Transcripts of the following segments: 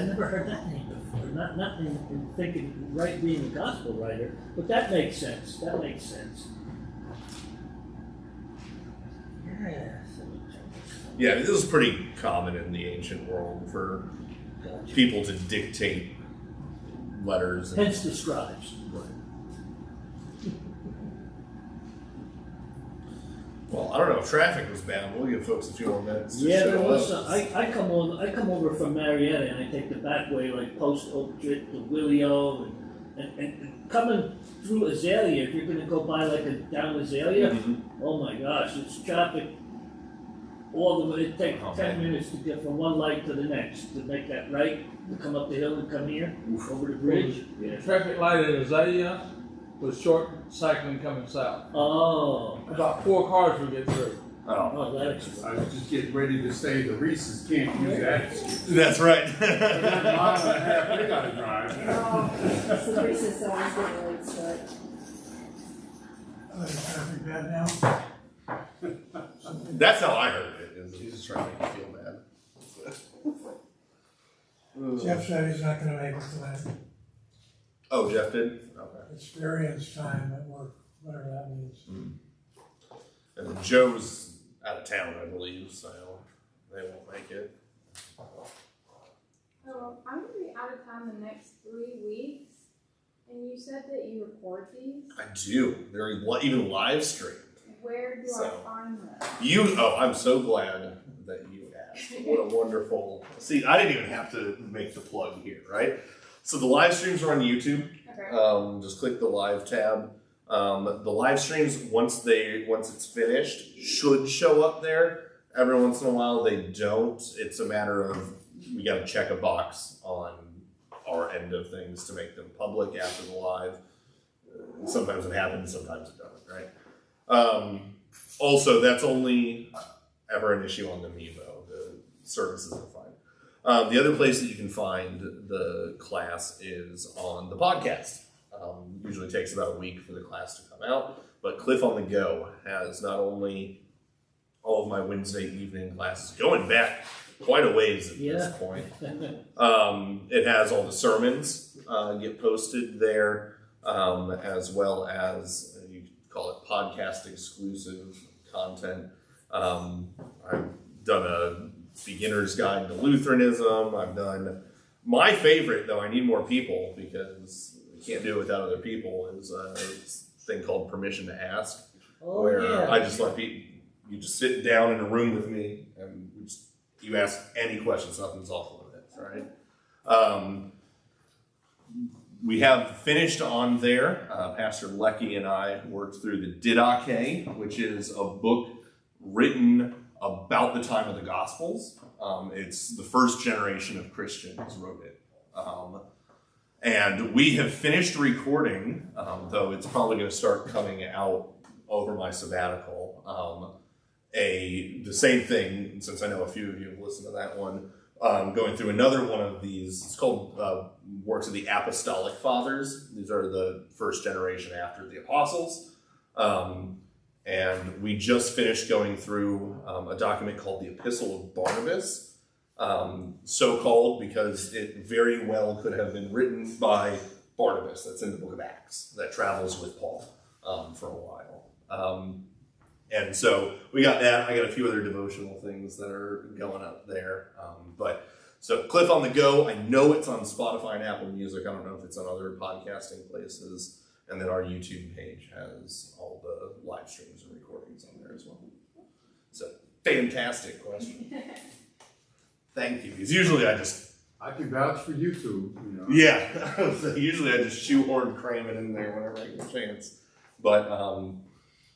I never heard that name before. Not in thinking being a gospel writer, but that makes sense. That makes sense. Yeah, this is pretty common in the ancient world for people to dictate letters. Hence the scribes. Right. Well, I don't know if traffic was bad. We'll give folks a few more minutes. Yeah, there was some. I come over from Marietta and I take the back way, like Post Oak Drift to Willio, and coming through Azalea. If you're going to go by down Azalea, oh my gosh, it's traffic all the way. It takes 10 minutes to get from one light to the next to make that right, to come up the hill and come here over the bridge. Yeah. Traffic light in Azalea was short cycling coming south. Oh. About 4 cars would get through. Oh, that's. I was just getting ready to say the Reese's can't use that excuse. That's right. That mile and a half they gotta drive. Oh, the Reese's always get a late start. Is traffic bad now? That's how I heard it. He's just trying to make you feel bad. Jeff said he's not gonna make it tonight. Oh, Jeff did? Okay. Experience time at work, whatever that means. And then Joe's out of town, I believe, so they won't make it. Oh, I'm going to be out of town the next 3 weeks, and you said that you record these? I do. They're even live streamed. Where do I find them? I'm so glad that you asked. What a wonderful... See, I didn't even have to make the plug here, right? So the live streams are on YouTube. Okay. Just click the live tab. The live streams, once it's finished, should show up there. Every once in a while they don't. It's a matter of we got to check a box on our end of things to make them public after the live. Sometimes it happens, sometimes it doesn't, right? Also, that's only ever an issue on the Mevo. The services are fine. The other place that you can find the class is on the podcast. Usually takes about a week for the class to come out, but Cliff on the Go has not only all of my Wednesday evening classes, going back quite a ways at this point. It has all the sermons get posted there, as well as, you call it podcast exclusive content. I've done a beginner's guide to Lutheranism. I've done my favorite, though I need more people because can't do it without other people, is a thing called Permission to Ask, where I just let people, you just sit down in a room with me and you ask any questions, nothing's off limits, right? We have finished on there. Pastor Lecky and I worked through the Didache, which is a book written about the time of the Gospels. It's the first generation of Christians wrote it. And we have finished recording, though it's probably going to start coming out over my sabbatical. The same thing, since I know a few of you have listened to that one, going through another one of these. It's called Works of the Apostolic Fathers. These are the first generation after the Apostles. And we just finished going through a document called the Epistle of Barnabas. So-called because it very well could have been written by Barnabas, that's in the book of Acts, that travels with Paul for a while. And so we got that. I got a few other devotional things that are going up there. So Cliff on the Go, I know it's on Spotify and Apple Music. I don't know if it's on other podcasting places. And then our YouTube page has all the live streams and recordings on there as well. So fantastic question. Thank you. Because usually I can vouch for you two. You know. Yeah. So usually I just shoehorn cram it in there whenever I get a chance. But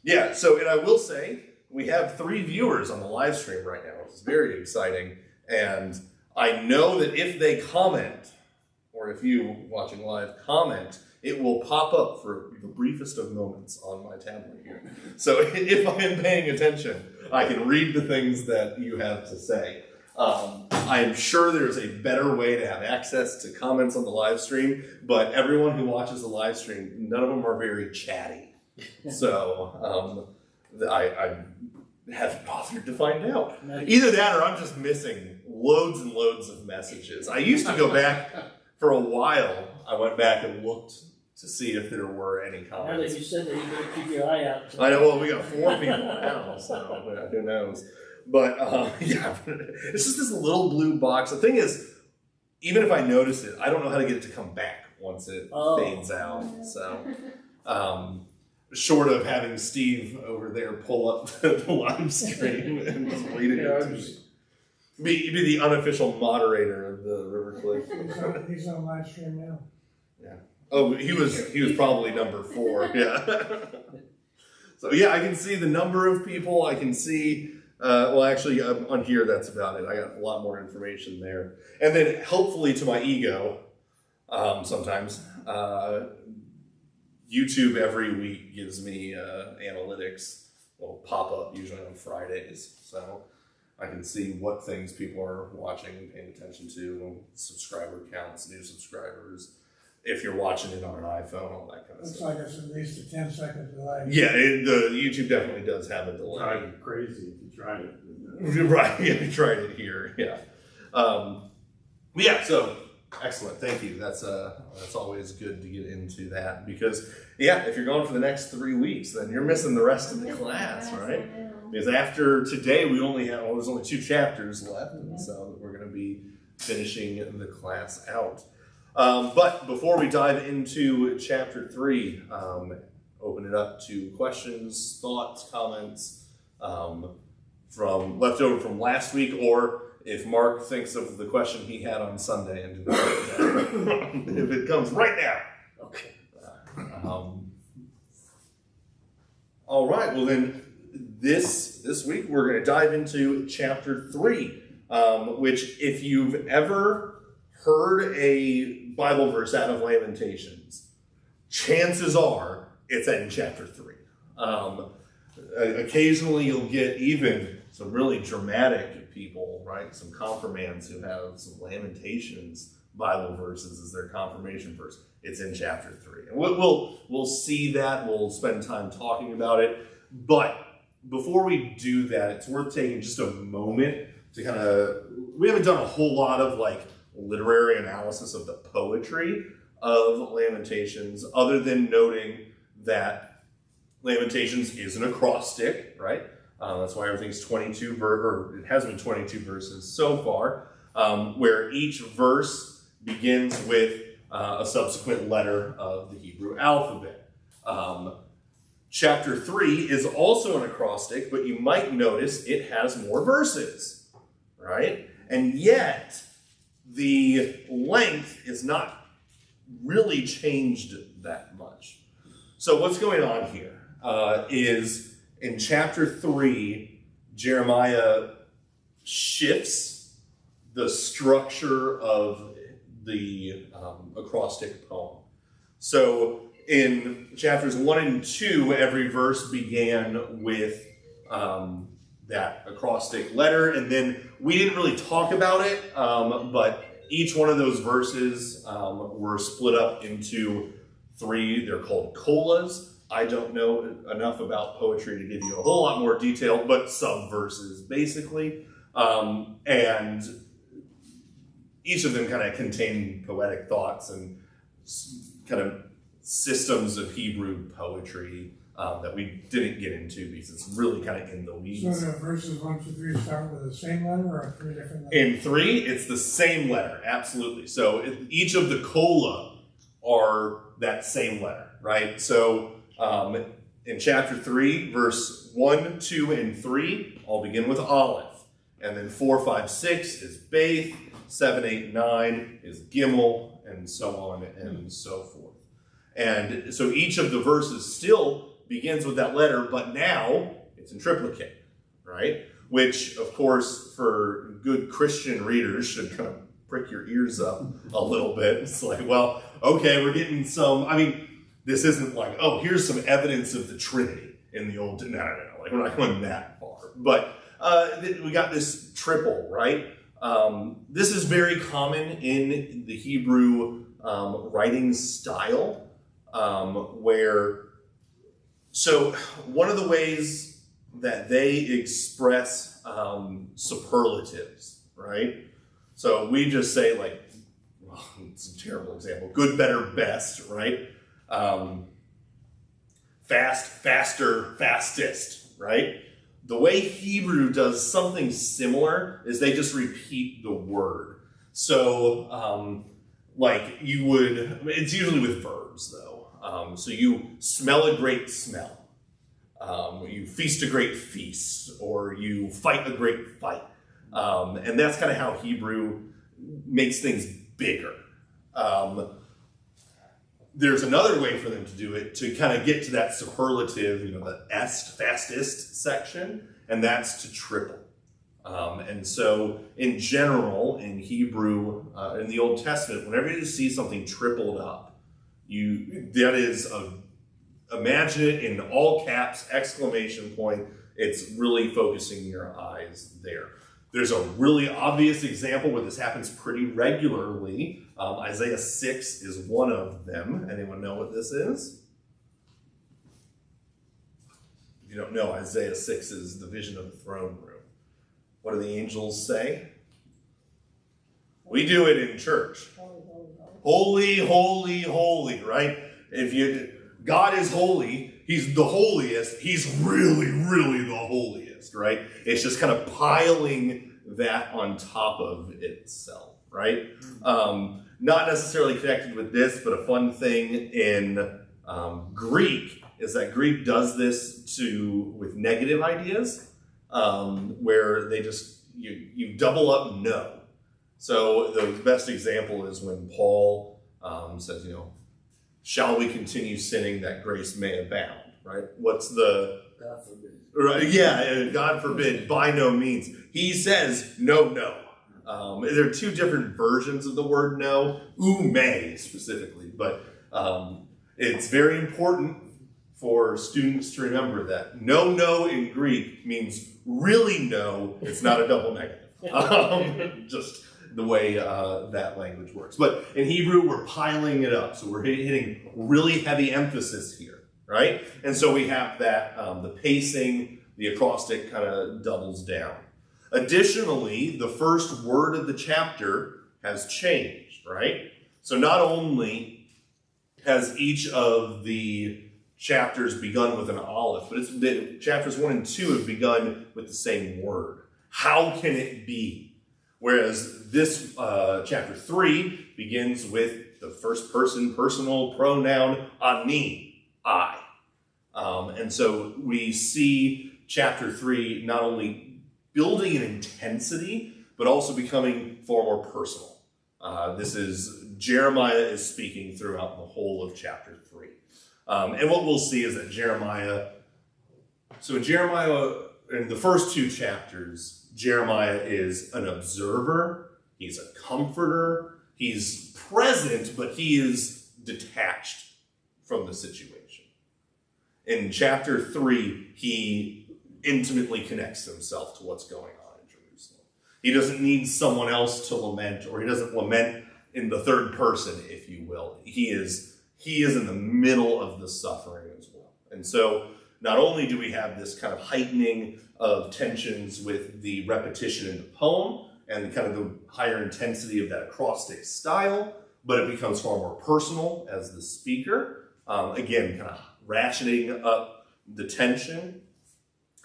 yeah. So, and I will say we have 3 viewers on the live stream right now, which is very exciting. And I know that if they comment, or if you watching live comment, it will pop up for the briefest of moments on my tablet here. So if I am paying attention, I can read the things that you have to say. I am sure there's a better way to have access to comments on the live stream, but everyone who watches the live stream, none of them are very chatty. So I haven't bothered to find out. Either that or I'm just missing loads and loads of messages. I used to go back for a while. I went back and looked to see if there were any Now that comments. you said that, you better keep your eye out. I know, well, we got 4 people now, so who knows. But, yeah, it's just this little blue box. The thing is, even if I notice it, I don't know how to get it to come back once it fades out. So, short of having Steve over there pull up the live stream and just read it to me. Be the unofficial moderator of the River Cliff. He's on live stream now. Yeah. Oh, he was probably number 4. Yeah. So yeah, I can see the number of people. I can see. Well, actually, on here, that's about it. I got a lot more information there, and then hopefully, to my ego, sometimes YouTube every week gives me analytics. Will pop up usually on Fridays, so I can see what things people are watching and paying attention to, subscriber counts, new subscribers. If you're watching it on an iPhone, all that kind of Looks stuff. like it's at least a 10-second delay. Yeah, the YouTube definitely does have a delay. Drive you crazy if you tried it. Right, yeah, we tried it here, yeah. Yeah, so excellent, thank you. That's always good to get into that because, yeah, if you're going for the next 3 weeks, then you're missing the rest of the class, right? Because after today, there's only 2 chapters left, and so we're going to be finishing the class out. But before we dive into chapter 3, open it up to questions, thoughts, comments from left over from last week, or if Mark thinks of the question he had on Sunday and if it comes right now. Okay. All right. Well, then this week we're going to dive into chapter 3, which if you've ever heard a Bible verse out of Lamentations, chances are it's in chapter 3. Occasionally you'll get even some really dramatic people, right? Some confirmands who have some Lamentations Bible verses as their confirmation verse. It's in chapter 3. And we'll see that. We'll spend time talking about it. But before we do that, it's worth taking just a moment to we haven't done a whole lot of literary analysis of the poetry of Lamentations, other than noting that Lamentations is an acrostic, right? That's why everything's 22 or it has been 22 verses so far, where each verse begins with a subsequent letter of the Hebrew alphabet. Chapter 3 is also an acrostic, but you might notice it has more verses, right? And yet, the length is not really changed that much. So what's going on here is in chapter 3, Jeremiah shifts the structure of the acrostic poem. So in chapters 1 and 2, every verse began with that acrostic letter, and then we didn't really talk about it, but each one of those verses were split up into 3. They're called colas. I don't know enough about poetry to give you a whole lot more detail, but sub-verses basically. And each of them kind of contain poetic thoughts and kind of systems of Hebrew poetry that we didn't get into because it's really kind of in the weeds. So the verses 1 to 3 start with the same letter or 3 different letters? In 3, it's the same letter, absolutely. So each of the cola are that same letter, right? So in chapter 3, verse 1, 2, and 3 all begin with Aleph. And then 4, 5, 6 is Beth, 7, 8, 9 is Gimel, and so on and so forth. And so each of the verses still begins with that letter, but now it's in triplicate, right? Which, of course, for good Christian readers should kind of prick your ears up a little bit. It's like, well, okay, we're getting some, this isn't like, oh, here's some evidence of the Trinity in the Old, no, like we're not going that far. But we got this triple, right? This is very common in the Hebrew writing style, so one of the ways that they express superlatives, right? So we just say like, well, it's a terrible example, good, better, best, right? Fast, faster, fastest, right? The way Hebrew does something similar is they just repeat the word. So, like you would, it's usually with verbs though. So you smell a great smell. You feast a great feast, or you fight a great fight. And that's kind of how Hebrew makes things bigger. There's another way for them to do it to kind of get to that superlative, the fastest section, and that's to triple. And so in general, in Hebrew, in the Old Testament, whenever you see something tripled up, that is imagine it in all caps, exclamation point. It's really focusing your eyes there. There's a really obvious example where this happens pretty regularly. Isaiah 6 is one of them. Anyone know what this is? If you don't know, Isaiah 6 is the vision of the throne room. What do the angels say? We do it in church. Holy, holy, holy, right? God is holy, he's the holiest, he's really, really the holiest, right? It's just kind of piling that on top of itself, right? Not necessarily connected with this, but a fun thing in Greek is that Greek does this with negative ideas, where they just, you double up no. So the best example is when Paul says, shall we continue sinning that grace may abound, right? What's the... God forbid. Right, yeah, God forbid, by no means. He says, no. There are two different versions of the word no, may specifically, but it's very important for students to remember that no in Greek means really no, it's not a double negative. Just the way that language works. But in Hebrew, we're piling it up. So we're hitting really heavy emphasis here, right? And so we have that, the pacing, the acrostic kind of doubles down. Additionally, the first word of the chapter has changed, right? So not only has each of the chapters begun with an aleph, but chapters 1 and 2 have begun with the same word. How can it be? Whereas this chapter 3 begins with the first person personal pronoun ani, I. And so we see chapter 3 not only building an intensity, but also becoming far more personal. Jeremiah is speaking throughout the whole of chapter 3. And what we'll see is that in the first 2 chapters, Jeremiah is an observer, he's a comforter, he's present, but he is detached from the situation. In chapter 3, he intimately connects himself to what's going on in Jerusalem. He doesn't need someone else to lament, or he doesn't lament in the third person, if you will. He is in the middle of the suffering as well. And so not only do we have this kind of heightening of tensions with the repetition in the poem and kind of the higher intensity of that acrostic style, but it becomes far more personal as the speaker. Again, kind of ratcheting up the tension.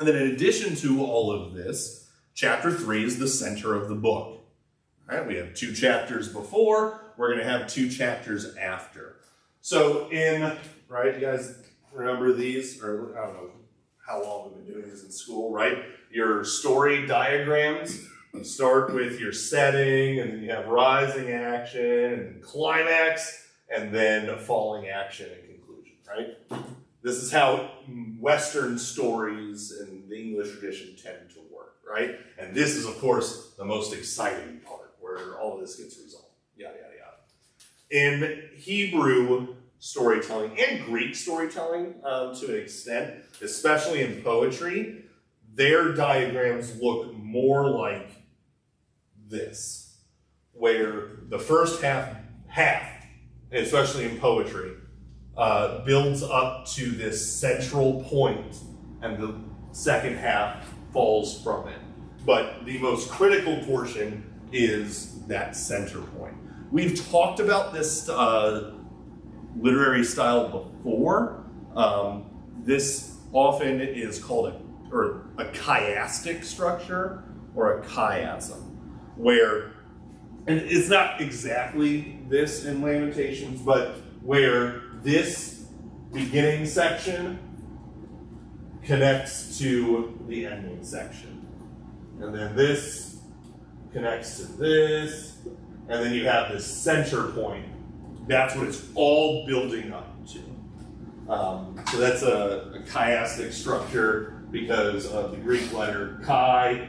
And then in addition to all of this, chapter 3 is the center of the book. All right, we have 2 chapters before, we're going to have 2 chapters after. So you guys remember these? Or I don't know how long we've been doing this in school, right? Your story diagrams, you start with your setting, and then you have rising action, and climax, and then falling action and conclusion, right? This is how Western stories in the English tradition tend to work, right? And this is, of course, the most exciting part, where all of this gets resolved, yada, yada, yada. In Hebrew storytelling and Greek storytelling to an extent, especially in poetry, their diagrams look more like this, where the first half, especially in poetry, builds up to this central point, and the second half falls from it. But the most critical portion is that center point. We've talked about this literary style before. This often is called a chiastic structure or a chiasm, where, and it's not exactly this in Lamentations, but where this beginning section connects to the ending section. And then this connects to this, and then you have this center point. That's what it's all building up to. So that's a chiastic structure because of the Greek letter chi.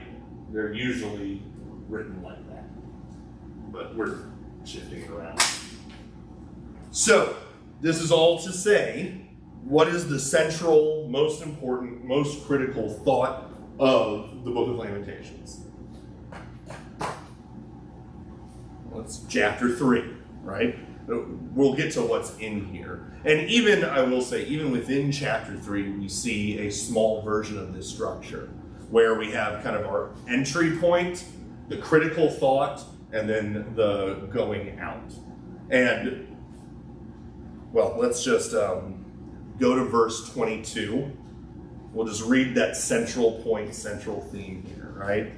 They're usually written like that, but we're shifting it around. So this is all to say, what is the central, most important, most critical thought of the Book of Lamentations? Well, it's chapter 3, right? We'll get to what's in here. And even, I will say, even within chapter 3, we see a small version of this structure where we have kind of our entry point, the critical thought, and then the going out. And, well, let's just go to verse 22. We'll just read that central point, central theme here, right?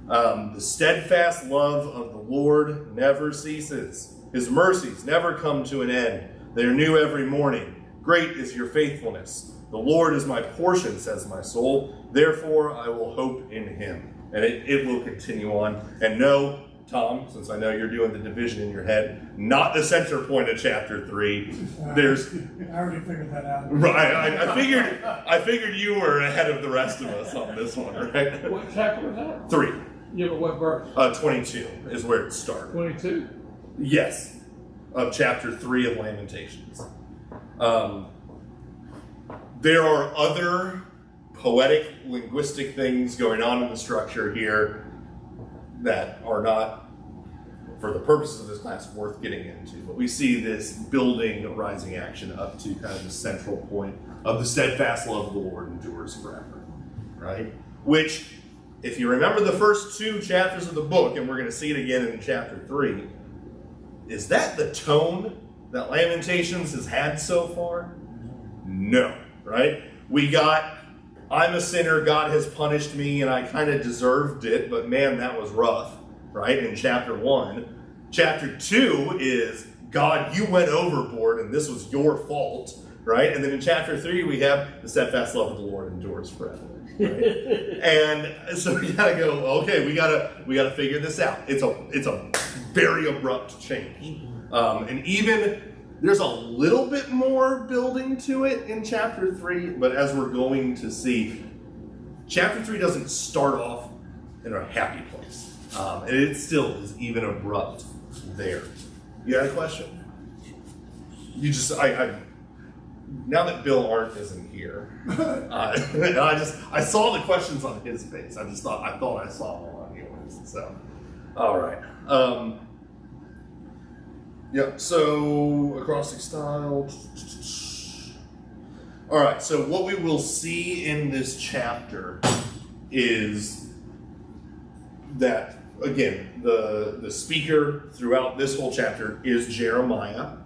The steadfast love of the Lord never ceases. His mercies never come to an end. They are new every morning. Great is your faithfulness. The Lord is my portion, says my soul. Therefore, I will hope in him. And it will continue on. And no, Tom, since I know you're doing the division in your head, not the center point of chapter 3. There's. I already figured that out. Right. I figured you were ahead of the rest of us on this one, right? What chapter was that? 3. Yeah, but what verse? 22 is where it started. 22? Yes, of chapter 3 of Lamentations. There are other poetic, linguistic things going on in the structure here that are not, for the purposes of this class, worth getting into. But we see this building, rising action up to kind of the central point of the steadfast love of the Lord endures forever, right? Which, if you remember the first 2 chapters of the book, and we're going to see it again in chapter 3, is that the tone that Lamentations has had so far? No, right? We got, I'm a sinner, God has punished me, and I kind of deserved it, but man, that was rough, right? In chapter 1. Chapter 2 is, God, you went overboard, and this was your fault, right? And then in chapter 3, we have the steadfast love of the Lord endures forever. Right? And so we gotta go, okay, we gotta figure this out. It's a very abrupt change. And even there's a little bit more building to it in chapter 3, but as we're going to see, chapter 3 doesn't start off in a happy place. And it still is even abrupt there. You got a question? You just, now that Bill Arndt isn't here, I saw the questions on his face. I thought I saw them on yours. So, all right. Yeah. So acrostic style. All right. So what we will see in this chapter is that, again, the speaker throughout this whole chapter is Jeremiah.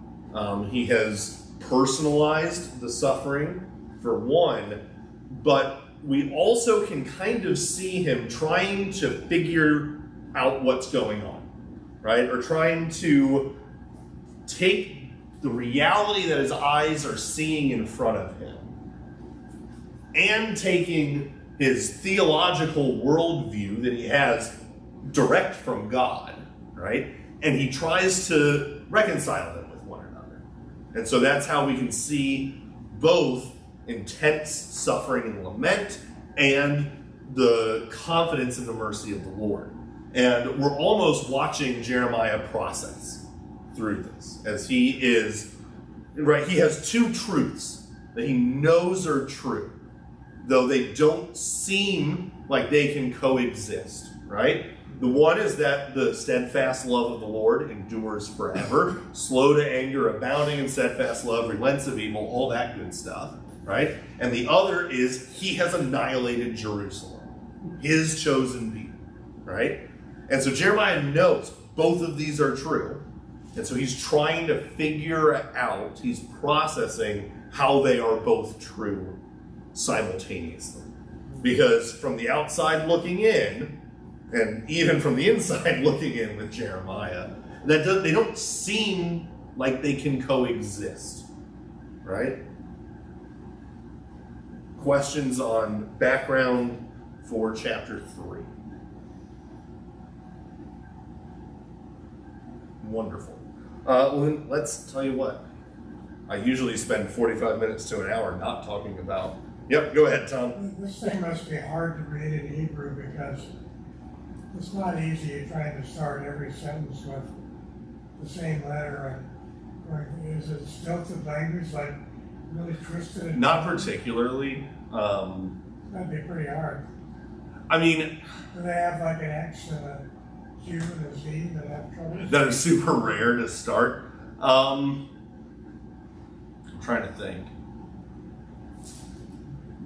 He has personalized the suffering for one, but we also can kind of see him trying to figure out what's going on, right? Or trying to take the reality that his eyes are seeing in front of him and taking his theological worldview that he has direct from God, right? And he tries to reconcile them. And so that's how we can see both intense suffering and lament and the confidence in the mercy of the Lord. And we're almost watching Jeremiah process through this as he is, right, he has 2 truths that he knows are true, though they don't seem like they can coexist, right? The one is that the steadfast love of the Lord endures forever, slow to anger, abounding in steadfast love, relents of evil, all that good stuff, right? And the other is he has annihilated Jerusalem, his chosen people, right? And so Jeremiah knows both of these are true. And so he's trying to figure out, he's processing how they are both true simultaneously. Because from the outside looking in, and even from the inside looking in with Jeremiah, they don't seem like they can coexist, right? Questions on background for chapter 3. Wonderful. Well, then let's tell you what. I usually spend 45 minutes to an hour not talking about. Yep, go ahead, Tom. This thing must be hard to read in Hebrew because it's not easy trying to start every sentence with the same letter. Is it stilted language, like really twisted? Not particularly. That'd be pretty hard. I mean, Do they have like an X and a Q and a Z that have trouble? that are super rare to start. I'm trying to think.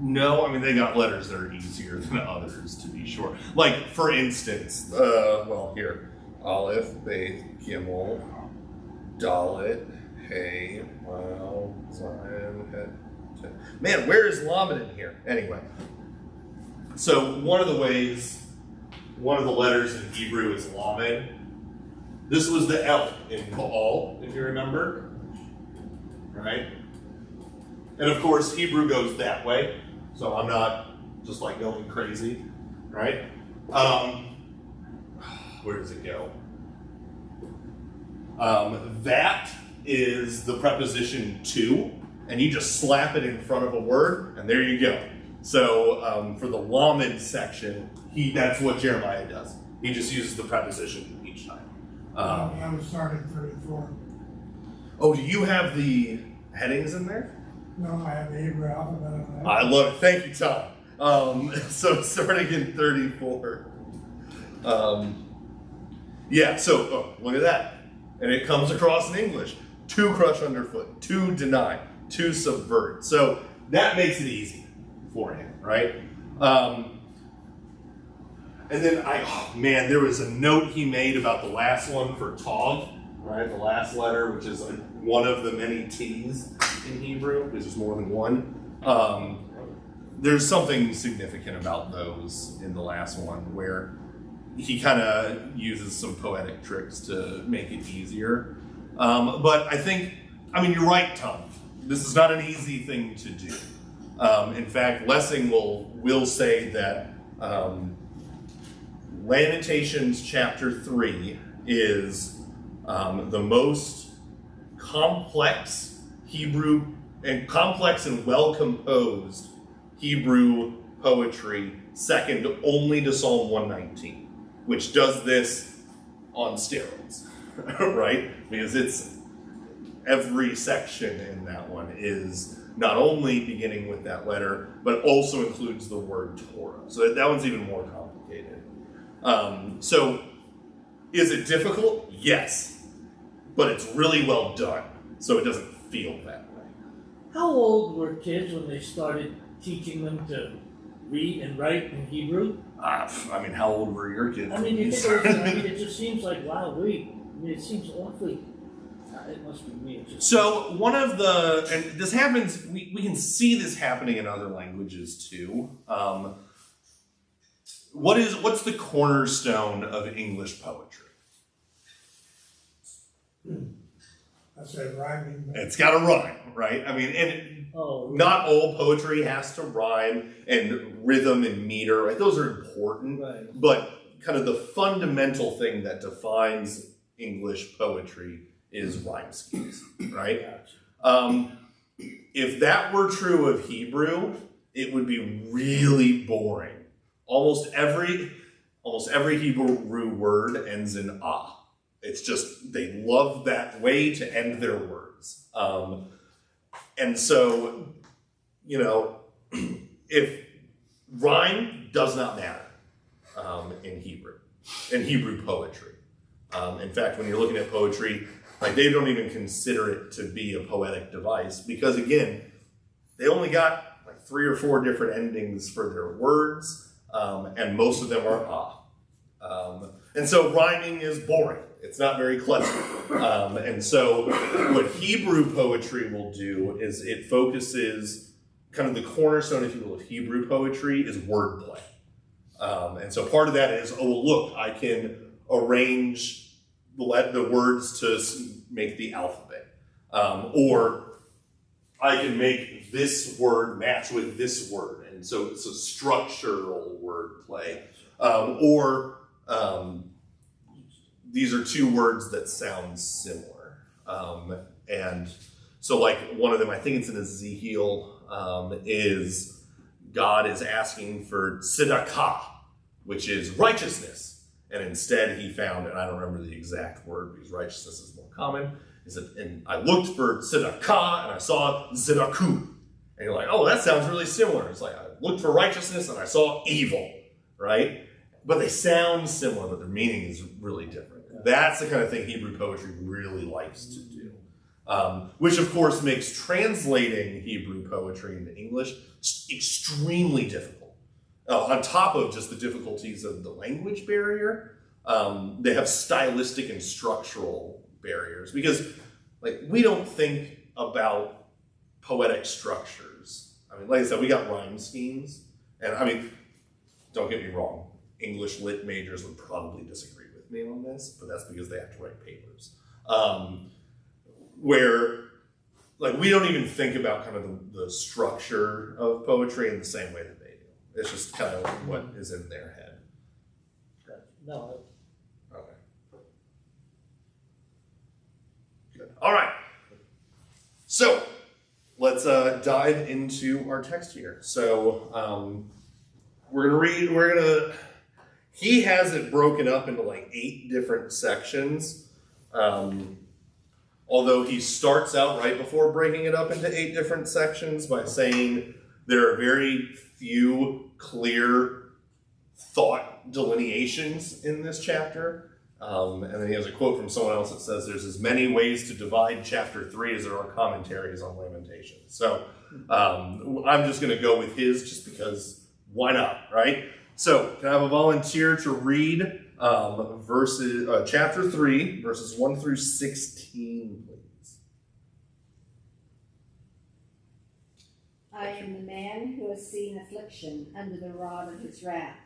No, I mean, they got letters that are easier than others, to be sure. Like, for instance, well, here. Aleph, Beth, Gimel, Dalet, Hey, Wow, Zion, Het. Man, where is Lamed in here? Anyway. So, one of the letters in Hebrew is Lamed. This was the L in Baal, if you remember. Right? And of course, Hebrew goes that way. So I'm not just like going crazy, right? Where does it go? That is the preposition to, and you just slap it in front of a word, and there you go. So for the Lamed section, that's what Jeremiah does. He just uses the preposition each time. I was starting 34. Oh, do you have the headings in there? No, I have the Hebrew alphabet on that. I love it. Thank you, Tom. So starting in 34. Yeah, so look at that. And it comes across in English. To crush underfoot, to deny, to subvert. So that makes it easy for him, right? And then there was a note he made about the last one for Tov, right? The last letter, which is one of the many T's in Hebrew, because there's more than one. There's something significant about those in the last one where he kind of uses some poetic tricks to make it easier. But you're right, Tom. This is not an easy thing to do. In fact, Lessing will say that Lamentations chapter 3 is the most complex and well-composed Hebrew poetry, second only to Psalm 119, which does this on steroids, right? Because it's every section in that one is not only beginning with that letter, but also includes the word Torah. So that one's even more complicated. So is it difficult? Yes, but it's really well done, so it doesn't feel that way. How old were kids when they started teaching them to read and write in Hebrew? How old were your kids? It just seems like, wow, it seems awfully. It must be me. So and this happens, we can see this happening in other languages too. What's the cornerstone of English poetry? I said rhyming. It's got to rhyme, right? Not all poetry has to rhyme, and rhythm and meter, right? Those are important, right. But kind of the fundamental thing that defines English poetry is rhyme schemes, right? Gotcha. If that were true of Hebrew, it would be really boring. Almost every Hebrew word ends in ah. It's just, they love that way to end their words. And so, if rhyme does not matter in Hebrew poetry. In fact, when you're looking at poetry, they don't even consider it to be a poetic device because, again, they only got 3 or 4 different endings for their words, and most of them are ah. And so rhyming is boring. It's not very clever. And so what Hebrew poetry will do is it focuses, kind of the cornerstone, if you will, of Hebrew poetry is wordplay. And so part of that is, oh, look, I can arrange the words to make the alphabet. Or I can make this word match with this word. And so it's a structural wordplay. These are two words that sound similar. And so like one of them, I think it's in Ezekiel, is God is asking for tzedakah, which is righteousness. And instead he found, and I don't remember the exact word because righteousness is more common, he said, and I looked for tzedakah and I saw zedaku. And you're like, oh, that sounds really similar. It's like, I looked for righteousness and I saw evil, right? But they sound similar, but their meaning is really different. That's the kind of thing Hebrew poetry really likes to do. Which of course makes translating Hebrew poetry into English extremely difficult. On top of just the difficulties of the language barrier, they have stylistic and structural barriers because like we don't think about poetic structures. I mean, like I said, we got rhyme schemes, and I mean, don't get me wrong, English lit majors would probably disagree with me on this, but that's because they have to write papers. Where, like, we don't even think about kind of the structure of poetry in the same way that they do. It's just kind of what is in their head. No, Okay. Good. All right. So, let's dive into our text here. So, he has it broken up into like 8 different sections. Although he starts out right before breaking it up into 8 different sections by saying there are very few clear thought delineations in this chapter. And then he has a quote from someone else that says there's as many ways to divide chapter 3 as there are commentaries on Lamentations. So I'm just going to go with his just because why not, right? So can I have a volunteer to read chapter 3, verses 1 through 16, please? I am the man who has seen affliction under the rod of his wrath.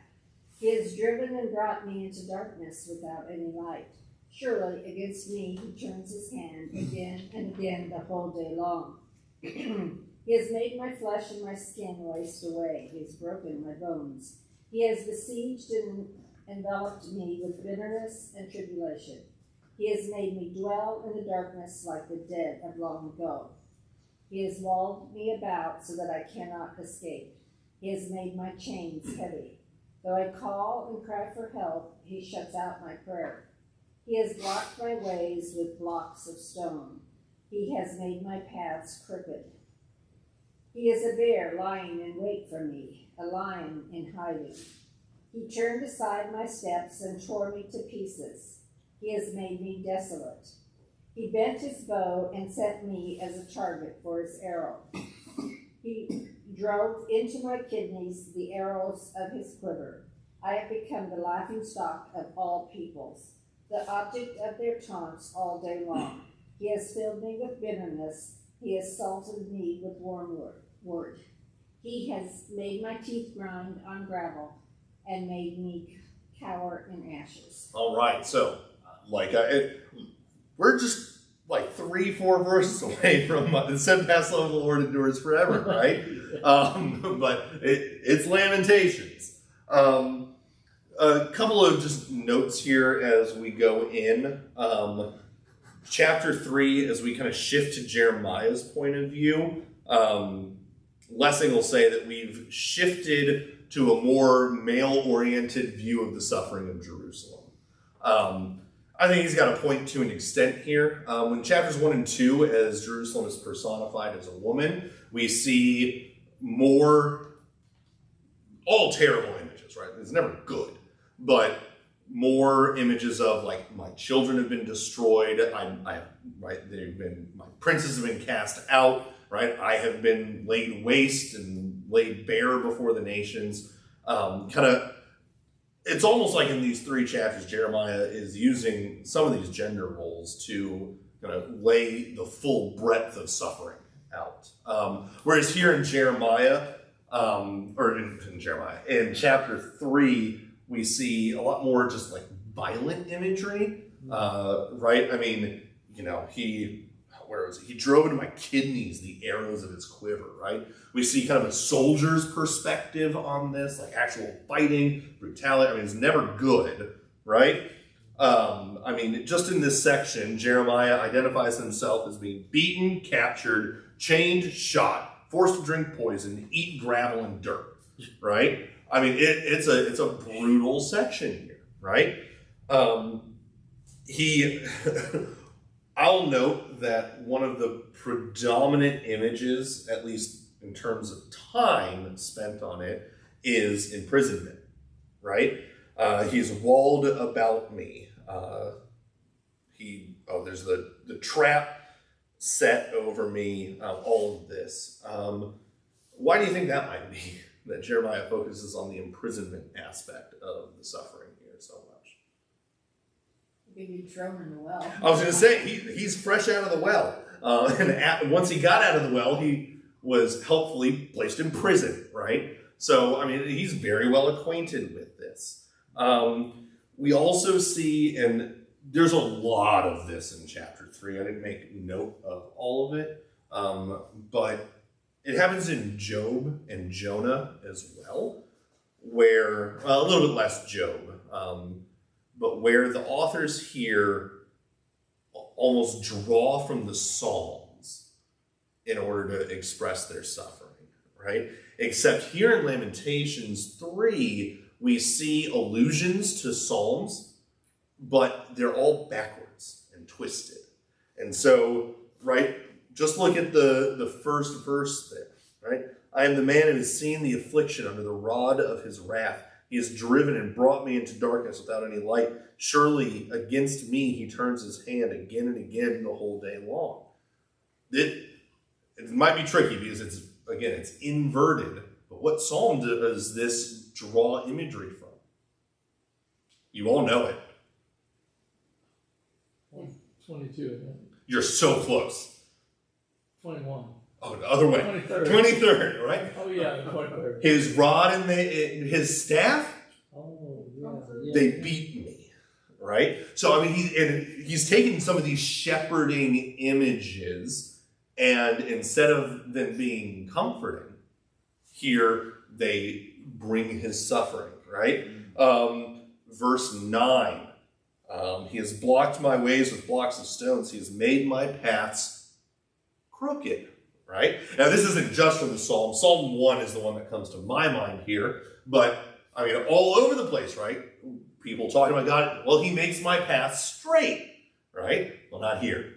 He has driven and brought me into darkness without any light. Surely against me he turns his hand again and again the whole day long. He has made my flesh and my skin waste away. He has broken my bones. He has besieged and enveloped me with bitterness and tribulation. He has made me dwell in the darkness like the dead of long ago. He has walled me about so that I cannot escape. He has made my chains heavy. Though I call and cry for help, he shuts out my prayer. He has blocked my ways with blocks of stone. He has made my paths crooked. He is a bear lying in wait for me, a lion in hiding. He turned aside my steps and tore me to pieces. He has made me desolate. He bent his bow and set me as a target for his arrow. He drove into my kidneys the arrows of his quiver. I have become the laughingstock of all peoples, the object of their taunts all day long. He has filled me with bitterness. He has salted me with wormwood. He has made my teeth grind on gravel and made me cower in ashes. All right, so we're just like 3-4 verses away from the steadfast love of the Lord endures forever, right? But it's Lamentations. A couple of just notes here as we go in. Chapter 3, as we kind of shift to Jeremiah's point of view, Lessing will say that we've shifted to a more male-oriented view of the suffering of Jerusalem. I think he's got a point to an extent here. When chapters 1 and 2, as Jerusalem is personified as a woman, we see more, all terrible images, right? It's never good, but more images of like my children have been destroyed. My princes have been cast out. Right, I have been laid waste and laid bare before the nations. Kind of it's almost like in these 3 chapters, Jeremiah is using some of these gender roles to kind of lay the full breadth of suffering out. Whereas here in Jeremiah, in chapter 3, we see a lot more just like violent imagery, right? I mean, where was it? He drove into my kidneys the arrows of his quiver, right? We see kind of a soldier's perspective on this, like actual fighting, brutality. I mean, it's never good, right? I mean, just in this section, Jeremiah identifies himself as being beaten, captured, chained, shot, forced to drink poison, eat gravel and dirt, right? I mean, it's a brutal section here, right? I'll note that one of the predominant images, at least in terms of time spent on it, is imprisonment, right? He's walled about me. There's the trap set over me, all of this. Why do you think that might be, that Jeremiah focuses on the imprisonment aspect of the suffering here so much? Being thrown in the well. I was going to say, he's fresh out of the well. Once he got out of the well, he was helpfully placed in prison, right? So, I mean, he's very well acquainted with this. We also see, and there's a lot of this in chapter 3. I didn't make note of all of it. But it happens in Job and Jonah as well, where, a little bit less Job, but where the authors here almost draw from the Psalms in order to express their suffering, right? Except here in Lamentations 3, we see allusions to Psalms, but they're all backwards and twisted. And so, right, just look at the first verse there, right? I am the man who has seen the affliction under the rod of his wrath. He has driven and brought me into darkness without any light. Surely against me he turns his hand again and again the whole day long. It might be tricky because it's inverted. But what psalm does this draw imagery from? You all know it. 22, I think. You're so close. 21. Oh, the other way. 23rd. 23rd, right? Oh, yeah, the 23rd. His rod and his staff, Oh, yeah. they beat me, right? So, I mean, he's taken some of these shepherding images, and instead of them being comforting, here they bring his suffering, right? Verse 9, he has blocked my ways with blocks of stones. He has made my paths crooked. Right? Now, this isn't just from the Psalm. Psalm 1 is the one that comes to my mind here. But, I mean, all over the place, right? People talking about God, well, he makes my path straight, right? Well, not here.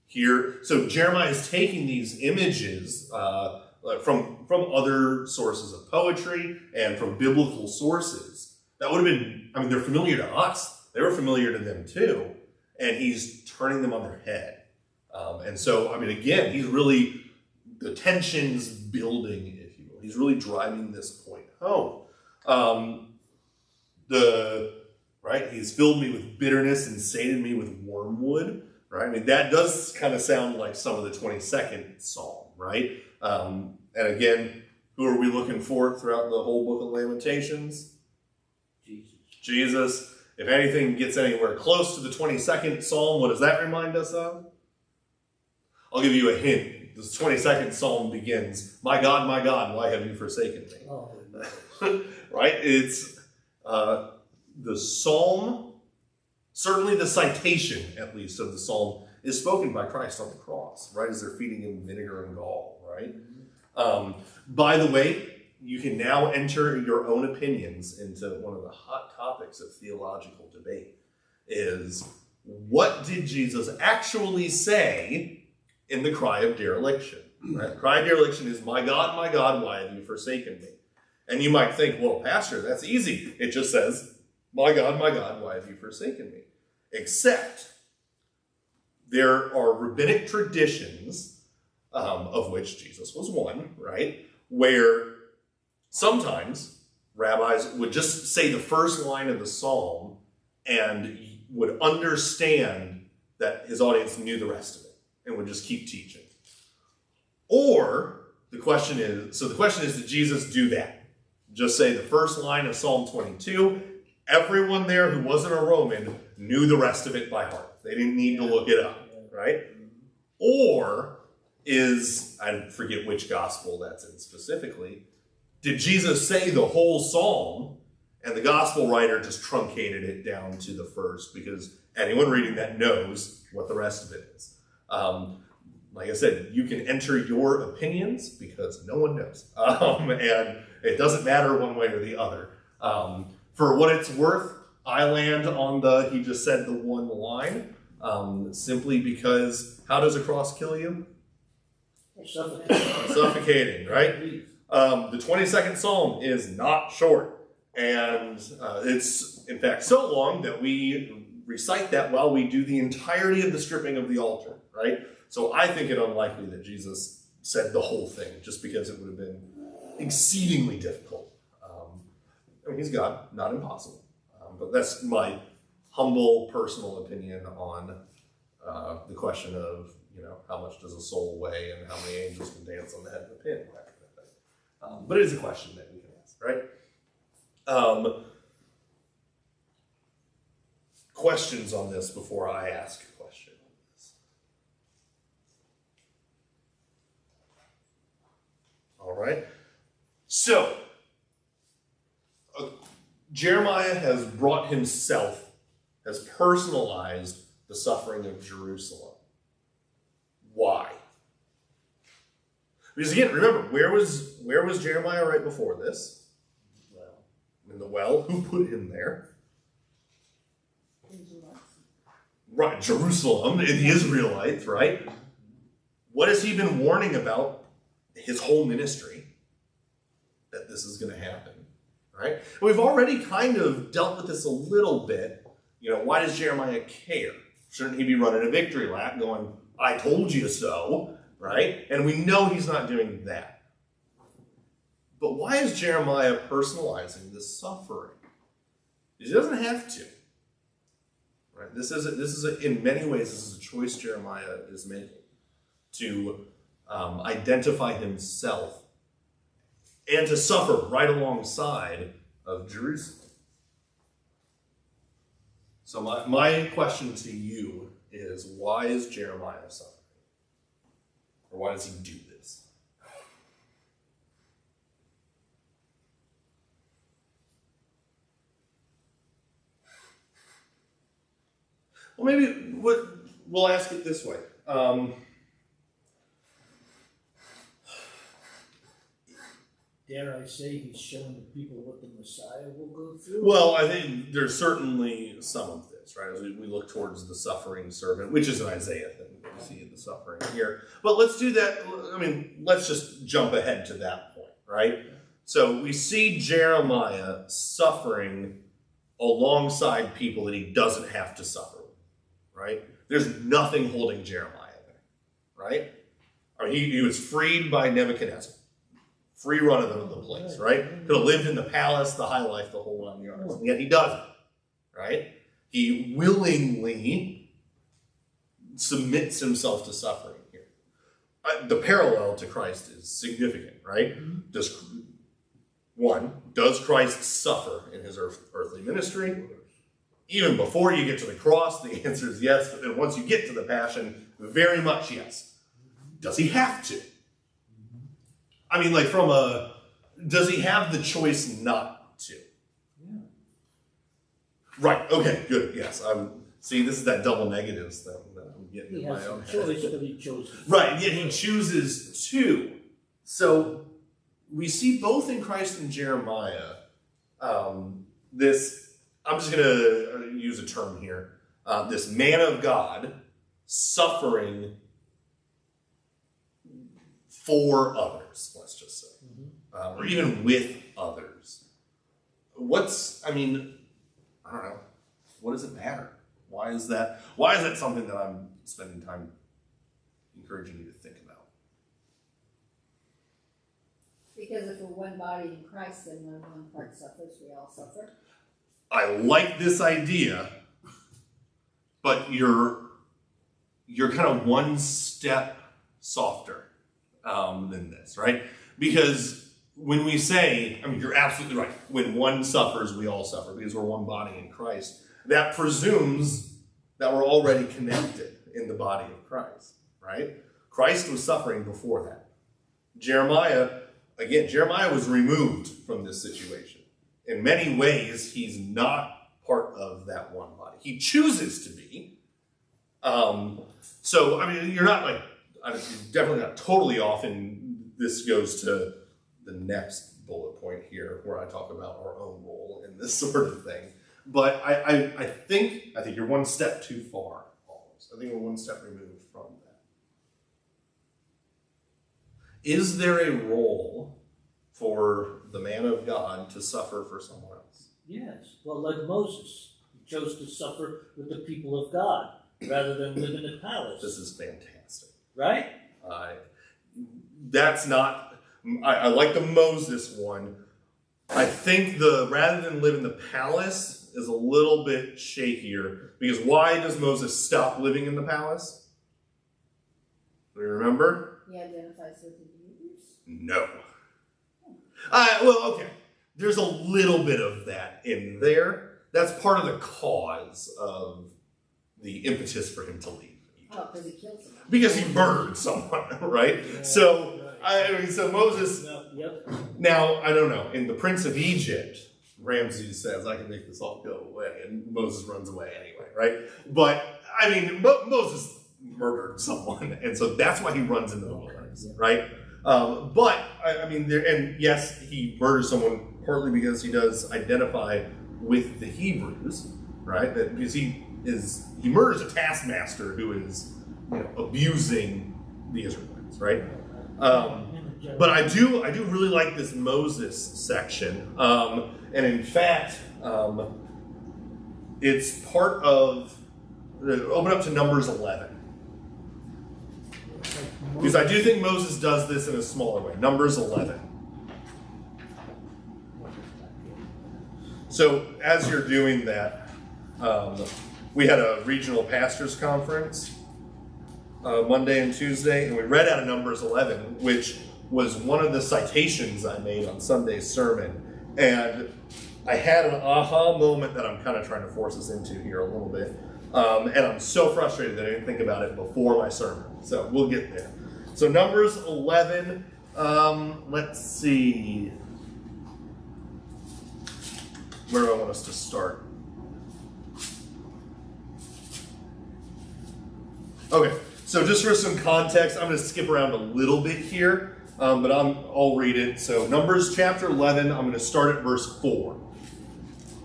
Here, so Jeremiah is taking these images from other sources of poetry and from biblical sources. That would have been, I mean, they're familiar to us. They were familiar to them too. And he's turning them on their head. And so, I mean, again, he's really... the tension's building, if you will. He's really driving this point home. He's filled me with bitterness and sated me with wormwood, right? I mean, that does kind of sound like some of the 22nd Psalm, right? And again, who are we looking for throughout the whole book of Lamentations? Jesus. If anything gets anywhere close to the 22nd Psalm, what does that remind us of? I'll give you a hint. The 22nd Psalm begins, my God, why have you forsaken me? Oh, no. Right? It's the Psalm, certainly the citation, at least, of the Psalm, is spoken by Christ on the cross, right? As they're feeding him vinegar and gall, right? By the way, you can now enter your own opinions into one of the hot topics of theological debate, is what did Jesus actually say in the cry of dereliction? Right? The cry of dereliction is, my God, why have you forsaken me? And you might think, well, Pastor, that's easy. It just says, my God, why have you forsaken me? Except there are rabbinic traditions, of which Jesus was one, right? Where sometimes rabbis would just say the first line of the psalm and would understand that his audience knew the rest of it and would just keep teaching. Or the question is, did Jesus do that? Just say the first line of Psalm 22, everyone there who wasn't a Roman knew the rest of it by heart. They didn't need to look it up, right? Or I forget which gospel that's in specifically, did Jesus say the whole psalm and the gospel writer just truncated it down to the first, because anyone reading that knows what the rest of it is. Like I said, you can enter your opinions because no one knows. And it doesn't matter one way or the other. For what it's worth, I land on he just said the one line, simply because how does a cross kill you? Suffocating, right? The 22nd Psalm is not short. And it's, in fact, so long that we recite that while we do the entirety of the stripping of the altar, right? So I think it unlikely that Jesus said the whole thing, just because it would have been exceedingly difficult. I mean, he's God, not impossible. But that's my humble personal opinion on the question of, how much does a soul weigh and how many angels can dance on the head of a pin, that kind of thing. But it is a question that we can ask, right? Questions on this before I ask a question on this? All right. So, Jeremiah has personalized the suffering of Jerusalem. Why? Because again, remember, where was Jeremiah right before this? Well, in the well. Who put him there? Right, Jerusalem, the Israelites, right? What has he been warning about his whole ministry? That this is going to happen, right? And we've already kind of dealt with this a little bit. Why does Jeremiah care? Shouldn't he be running a victory lap going, I told you so, right? And we know he's not doing that. But why is Jeremiah personalizing this suffering? He doesn't have to. Right? In many ways, this is a choice Jeremiah is making to identify himself and to suffer right alongside of Jerusalem. So my question to you is, why is Jeremiah suffering? Or why does he do this? Well, maybe we'll ask it this way. Dare I say he's showing the people what the Messiah will go through? Well, I think there's certainly some of this, right? As we look towards the suffering servant, which is an Isaiah thing. We see the suffering here. But let's do that. Let's just jump ahead to that point, right? So we see Jeremiah suffering alongside people that he doesn't have to suffer with, right? There's nothing holding Jeremiah there, right? He was freed by Nebuchadnezzar. Free run of the place, right? Could have lived in the palace, the high life, the whole 9 yards. And yet he doesn't, right? He willingly submits himself to suffering here. The parallel to Christ is significant, right? Does Christ suffer in his earthly ministry? Even before you get to the cross, the answer is yes. But then once you get to the passion, very much yes. Does he have to? Does he have the choice not to? Yeah. Right, okay, good, yes. See, this is that double negatives thing that I'm getting in my own head. Choice, but he chose. Right, yet he chooses to. So, we see both in Christ and Jeremiah, I'm just going to use a term here, this man of God suffering for others, let's just say, or even with others. I don't know. What does it matter? Why is that something that I'm spending time encouraging you to think about? Because if we're one body in Christ, then when one part suffers, we all suffer. I like this idea, but you're kind of one step softer than this, right? Because when we say, I mean, you're absolutely right. When one suffers, we all suffer because we're one body in Christ. That presumes that we're already connected in the body of Christ, right? Christ was suffering before that. Jeremiah was removed from this situation. In many ways, he's not part of that one body. He chooses to be. So, I mean, you're definitely not totally off, and this goes to the next bullet point here, where I talk about our own role in this sort of thing. But I think you're one step too far, almost. I think we're one step removed from that. Is there a role for the man of God to suffer for someone else? Yes. Well, like Moses, he chose to suffer with the people of God rather than live in the palace. This is fantastic. Right? I like the Moses one. I think the rather than live in the palace is a little bit shakier, because why does Moses stop living in the palace? Do you remember? He identifies with the Hebrews? No. Well, okay. There's a little bit of that in there. That's part of the cause of the impetus for him to leave. Oh, because he killed someone. Because he murdered someone, right? Yeah, So, right. So Moses... No, yep. Now, I don't know. In The Prince of Egypt, Ramses says, I can make this all go away. And Moses runs away anyway, right? But, I mean, Moses murdered someone. And so that's why he runs into the wilderness, right? But, I mean, and yes, he murders someone partly because he does identify with the Hebrews, right? Because he murders a taskmaster who is, abusing the Israelites, right? But I do really like this Moses section, and in fact, it's part of. Open up to Numbers 11, because I do think Moses does this in a smaller way. Numbers 11. So as you're doing that, we had a regional pastors conference Monday and Tuesday, and we read out of Numbers 11, which was one of the citations I made on Sunday's sermon. And I had an aha moment that I'm kind of trying to force us into here a little bit. And I'm so frustrated that I didn't think about it before my sermon. So we'll get there. So Numbers 11, let's see. Where do I want us to start? Okay, so just for some context, I'm going to skip around a little bit here, but I'll read it. So Numbers chapter 11, I'm going to start at verse 4.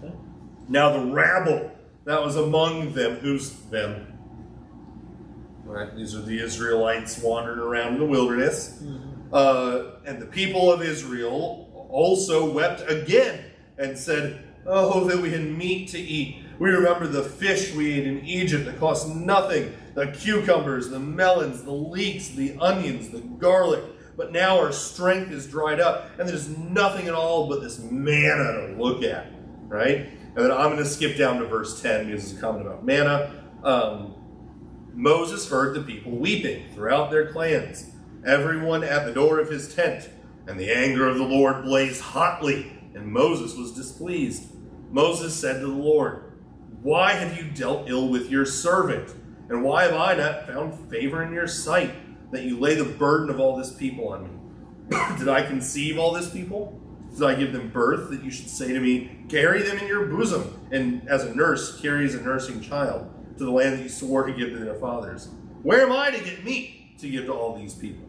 Okay. Now the rabble that was among them, who's them? All right, these are the Israelites wandering around in the wilderness. Mm-hmm. And the people of Israel also wept again and said, oh, that we had meat to eat. We remember the fish we ate in Egypt that cost nothing, the cucumbers, the melons, the leeks, the onions, the garlic. But now our strength is dried up, and there's nothing at all but this manna to look at, right? And then I'm going to skip down to verse 10 because it's a comment about manna. Moses heard the people weeping throughout their clans, everyone at the door of his tent, and the anger of the Lord blazed hotly, and Moses was displeased. Moses said to the Lord, why have you dealt ill with your servant? And why have I not found favor in your sight, that you lay the burden of all this people on me? Did I conceive all this people? Did I give them birth, that you should say to me, carry them in your bosom, and as a nurse carries a nursing child to the land that you swore to give to their fathers? Where am I to get meat to give to all these people?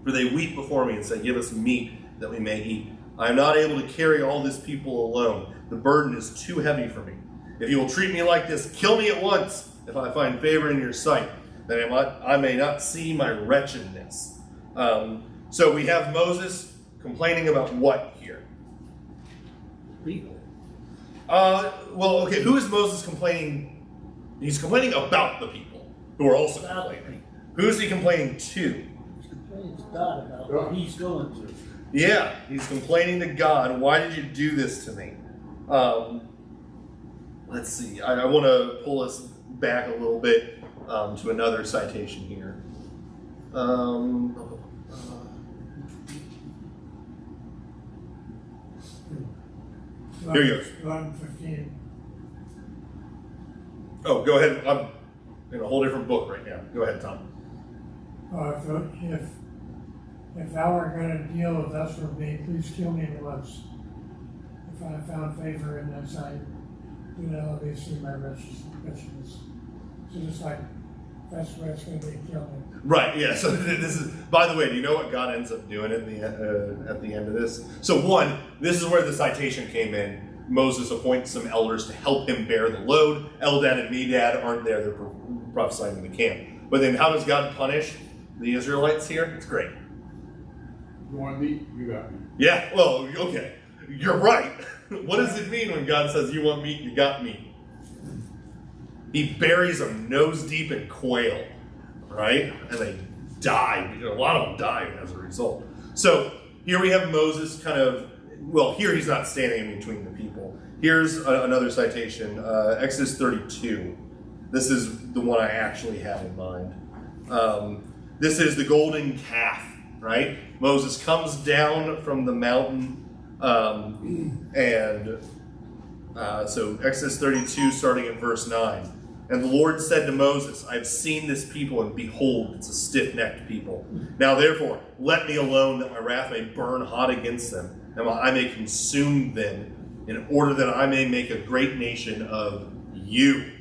For they weep before me and say, give us meat that we may eat. I am not able to carry all this people alone. The burden is too heavy for me. If you will treat me like this, kill me at once, if I find favor in your sight, that I may not see my wretchedness. So we have Moses complaining about what here? People. Well, okay, who is Moses complaining? He's complaining about the people, who are also complaining. Who is he complaining to? He's complaining to God about what he's going through. Yeah, he's complaining to God. Why did you do this to me? Let's see. I want to pull us back a little bit to another citation here. Here you go. 11:15. Oh, go ahead. I'm in a whole different book right now. Go ahead, Tom. If thou art going to deal with us with me, please kill me at once. If I have found favor in thy sight, do not let me see my wretchedness. So just like, that's where it's going to be, kill me. Right, yeah. So this is, by the way, do you know what God ends up doing at the end of this? So one, this is where the citation came in. Moses appoints some elders to help him bear the load. Eldad and Medad aren't there, they're prophesying in the camp. But then how does God punish the Israelites here? It's great. You want meat? You got meat. Yeah, well, okay. You're right. What does it mean when God says you want meat, you got meat? He buries them nose deep in quail, right? And they die. A lot of them die as a result. So here we have Moses kind of, well, here he's not standing in between the people. Here's another citation, Exodus 32. This is the one I actually have in mind. This is the golden calf, right? Moses comes down from the mountain, so Exodus 32, starting at verse 9. And the Lord said to Moses, I have seen this people, and behold, it's a stiff-necked people. Now therefore, let me alone, that my wrath may burn hot against them, and I may consume them, in order that I may make a great nation of you.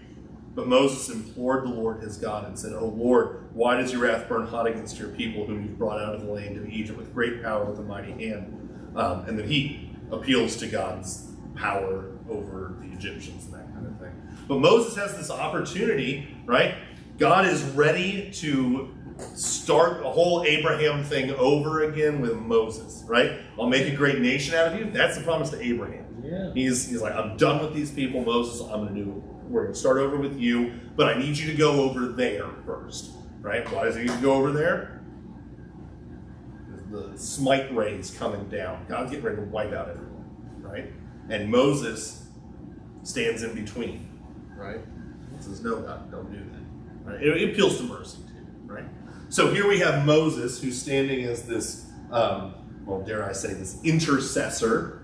But Moses implored the Lord his God and said, O Lord, why does your wrath burn hot against your people, whom you've brought out of the land of Egypt with great power, with a mighty hand? And then he appeals to God's power over the Egyptians and that kind of thing. But Moses has this opportunity, right? God is ready to start a whole Abraham thing over again with Moses, right? I'll make a great nation out of you. That's the promise to Abraham. Yeah. He's like, I'm done with these people, Moses. We're going to start over with you, but I need you to go over there first, right? Why does he need to go over there? The smite rays coming down. God's getting ready to wipe out everyone, right? And Moses stands in between, right? He says, no, God, don't do that. Right? It appeals to mercy too, right? So here we have Moses, who's standing as this, dare I say, this intercessor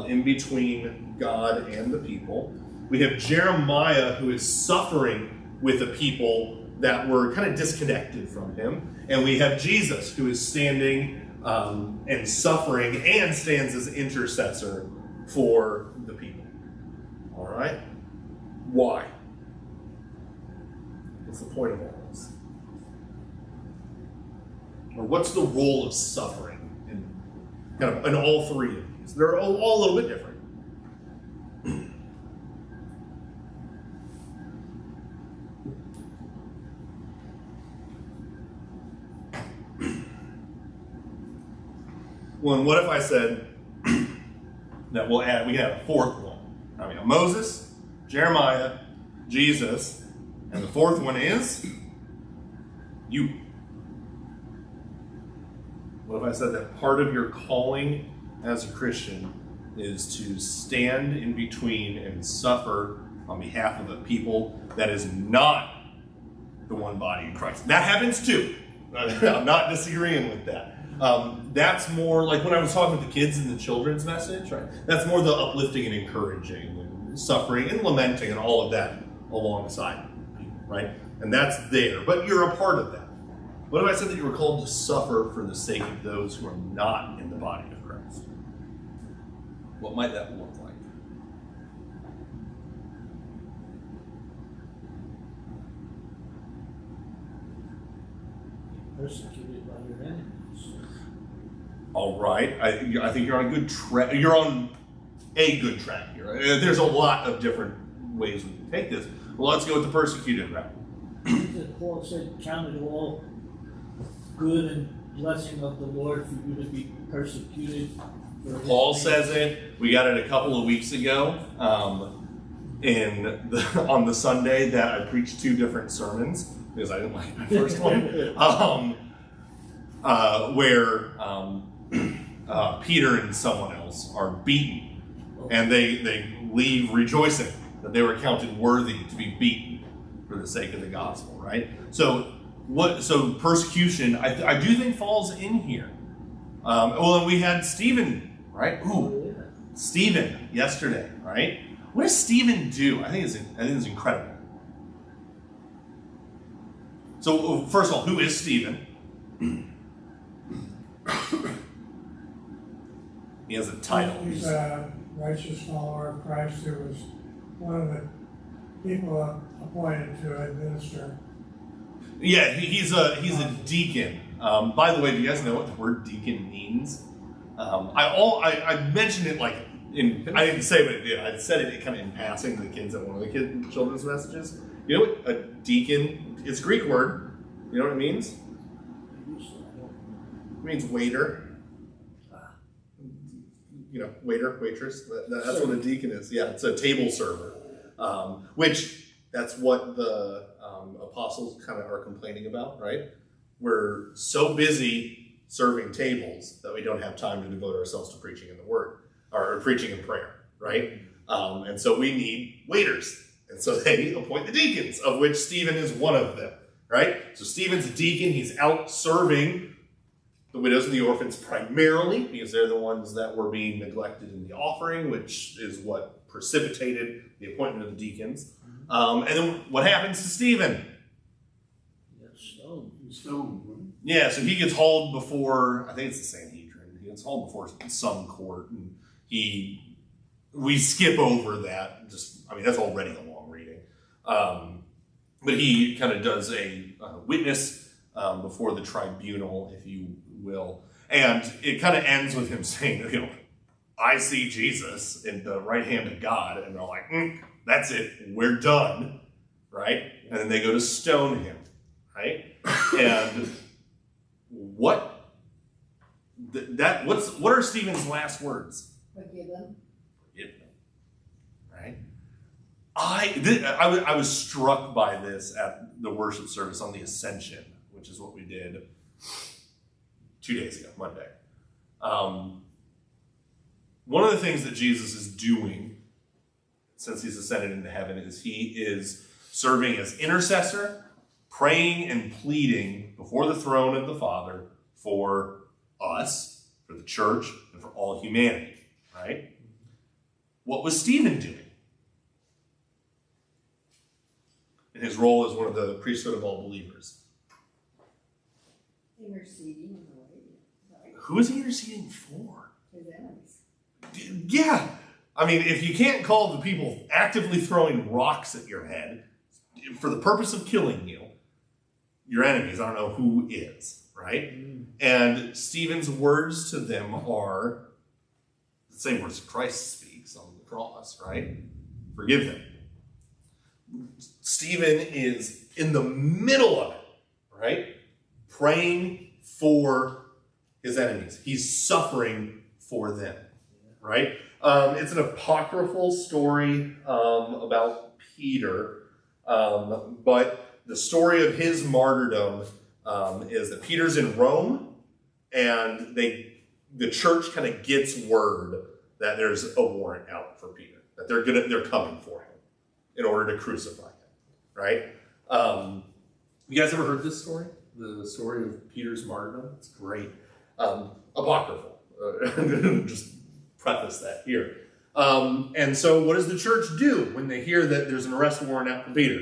in between God and the people. We have Jeremiah, who is suffering with the people that were kind of disconnected from him. And we have Jesus, who is standing and suffering and stands as intercessor for the people. All right? Why? What's the point of all this? Or what's the role of suffering in all three of these? They're all a little bit different. Well, and what if I said that we have a fourth one? I mean, Moses, Jeremiah, Jesus, and the fourth one is you. What if I said that part of your calling as a Christian is to stand in between and suffer on behalf of a people that is not the one body in Christ? That happens too. I'm not disagreeing with that. That's more like when I was talking with the kids in the children's message, right? That's more the uplifting and encouraging and suffering and lamenting and all of that alongside people, right? And that's there, but you're a part of that. What if I said that you were called to suffer for the sake of those who are not in the body of Christ? What might that look like? Persecuted by your enemies. All right, I think you're on a good track. You're on a good track here. There's a lot of different ways we can take this. Well, let's go with the persecuted route. Paul said, count it all good and blessing of the Lord for you to be persecuted. Paul says it. We got it a couple of weeks ago on the Sunday that I preached 2 different sermons because I didn't like my first one. Where Peter and someone else are beaten, and they leave rejoicing that they were counted worthy to be beaten for the sake of the gospel, right? So persecution, I do think falls in here. And we had Stephen, right? Ooh, Stephen yesterday, right? What does Stephen do? I think it's incredible. So first of all, who is Stephen? He has a title. He's a righteous follower of Christ who was one of the people appointed to administer. Yeah, he's a deacon. By the way, do you guys know what the word deacon means? I mentioned it like I didn't say what it did. I said it kind of in passing to the kids at one of the children's messages. You know what a deacon? It's a Greek word. You know what it means? It means waiter. You know, waiter, waitress. That's what a deacon is. Yeah, it's a table server. Which that's what the apostles kind of are complaining about, right? We're so busy serving tables that we don't have time to devote ourselves to preaching in the Word or preaching in prayer, right? And so we need waiters, and so they appoint the deacons, of which Stephen is one of them, right? So Stephen's a deacon. He's out serving the widows and the orphans primarily because they're the ones that were being neglected in the offering, which is what precipitated the appointment of the deacons. And then what happens to Stephen? Stone. Yeah, so he gets hauled before, I think it's the Sanhedrin. He gets hauled before some court, and we skip over that. That's already a long reading. But he kind of does a witness before the tribunal, if you will. And it kind of ends with him saying, I see Jesus in the right hand of God. And they're like, that's it. We're done. Right? And then they go to stone him. Right? And what are Stephen's last words? Forgive them. Forgive them. Right? I was struck by this at the worship service on the Ascension, which is what we did 2 days ago, Monday. One of the things that Jesus is doing since he's ascended into heaven is he is serving as intercessor, praying and pleading before the throne of the Father for us, for the church, and for all humanity, right? What was Stephen doing in his role as one of the priesthood of all believers? Interceding in the way. Right? Who is he interceding for? His enemies. Yeah. I mean, if you can't call the people actively throwing rocks at your head for the purpose of killing you, your enemies, I don't know who is, right? And Stephen's words to them are the same words Christ speaks on the cross, right? Forgive them. Stephen is in the middle of it, right? Praying for his enemies. He's suffering for them, right? It's an apocryphal story about Peter, but the story of his martyrdom is that Peter's in Rome, and the church kind of gets word that there's a warrant out for Peter, that they're coming for him in order to crucify him, right? You guys ever heard this story? The story of Peter's martyrdom? It's great. Apocryphal. Just preface that here. And so what does the church do when they hear that there's an arrest warrant out for Peter?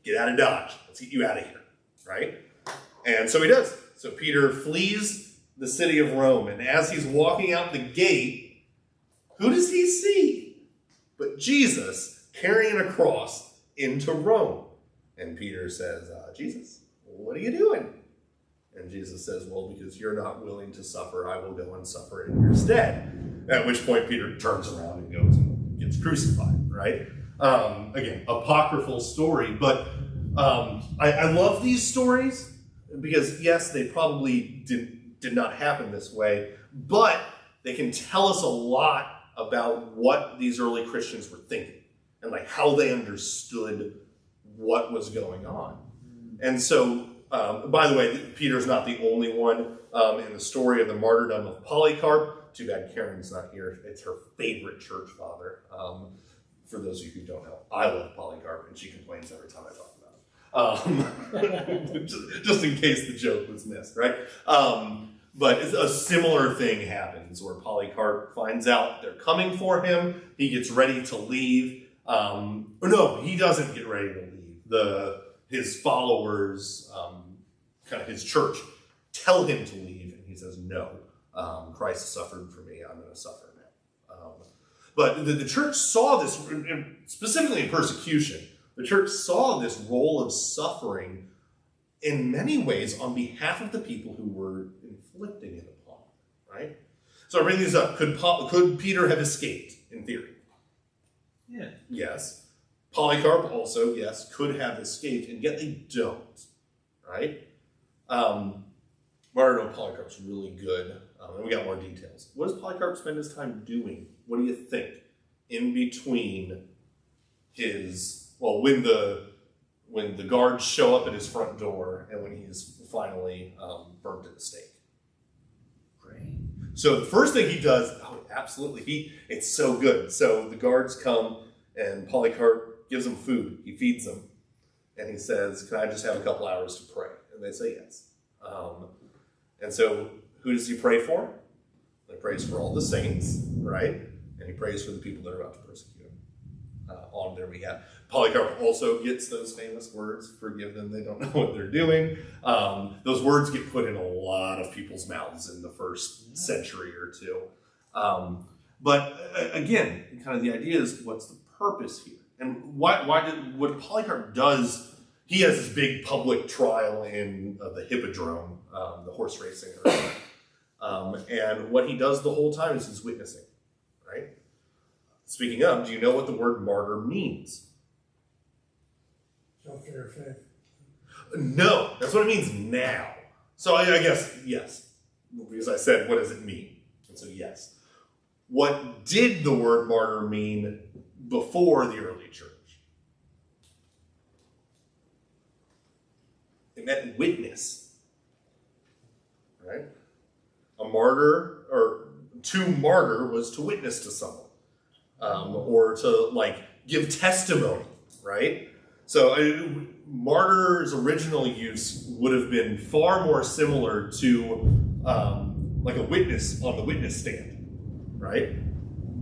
Get out of Dodge. Let's get you out of here, right? And so he does. So Peter flees the city of Rome, and as he's walking out the gate, who does he see but Jesus carrying a cross into Rome? And Peter says, Jesus, what are you doing? And Jesus says, well, because you're not willing to suffer, I will go and suffer in your stead. At which point Peter turns around and goes and gets crucified, right? Again, apocryphal story, but I love these stories because, yes, they probably did not happen this way, but they can tell us a lot about what these early Christians were thinking and like how they understood what was going on. And so By the way, Peter's not the only one in the story of the martyrdom of Polycarp. Too bad Karen's not here. It's her favorite church father. For those of you who don't know, I love Polycarp, and she complains every time I talk about him. Just in case the joke was missed, right? But a similar thing happens where Polycarp finds out they're coming for him. He gets ready to leave. No, he doesn't get ready to leave. His followers, kind of his church, tell him to leave, and he says, no, Christ suffered for me, I'm going to suffer now. But the church saw this, specifically in persecution, the church saw this role of suffering in many ways on behalf of the people who were inflicting it upon, right? So I bring these up. Could Peter have escaped, in theory? Yeah. Yes. Polycarp also, yes, could have escaped, and yet they don't, right? Martyrdom of Polycarp's really good, and we got more details. What does Polycarp spend his time doing? What do you think? In between when the guards show up at his front door and when he's finally burnt at the stake. Great. So the first thing he does, absolutely, it's so good. So the guards come and Polycarp gives them food. He feeds them. And he says, can I just have a couple hours to pray? And they say yes. And so who does he pray for? He prays for all the saints, right? And he prays for the people that are about to persecute him on their behalf. Polycarp also gets those famous words, forgive them, they don't know what they're doing. Those words get put in a lot of people's mouths in the first century or two. But again, kind of the idea is, what's the purpose here? And what Polycarp does, he has this big public trial in the Hippodrome, the horse racing arena. And what he does the whole time is he's witnessing, right? Speaking of, do you know what the word martyr means? Shelter your faith. No, that's what it means now. So I guess, yes. Because I said, what does it mean? And so yes. What did the word martyr mean before the early church? It meant witness. Right? A martyr, or to martyr, was to witness to someone. Or to, give testimony, right? So martyr's original use would have been far more similar to like a witness on the witness stand, right?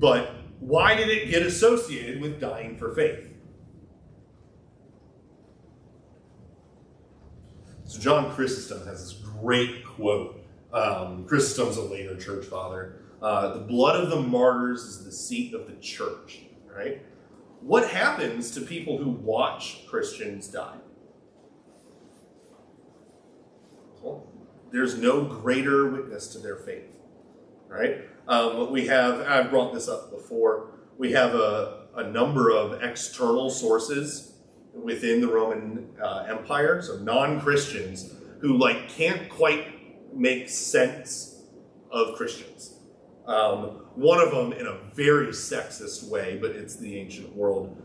But why did it get associated with dying for faith? So John Chrysostom has this great quote. Chrysostom's a later church father. The blood of the martyrs is the seat of the church, right? What happens to people who watch Christians die? Well, there's no greater witness to their faith, right? I've brought this up before, we have a number of external sources within the Roman Empire, so non-Christians, who can't quite make sense of Christians. One of them, in a very sexist way, but it's the ancient world.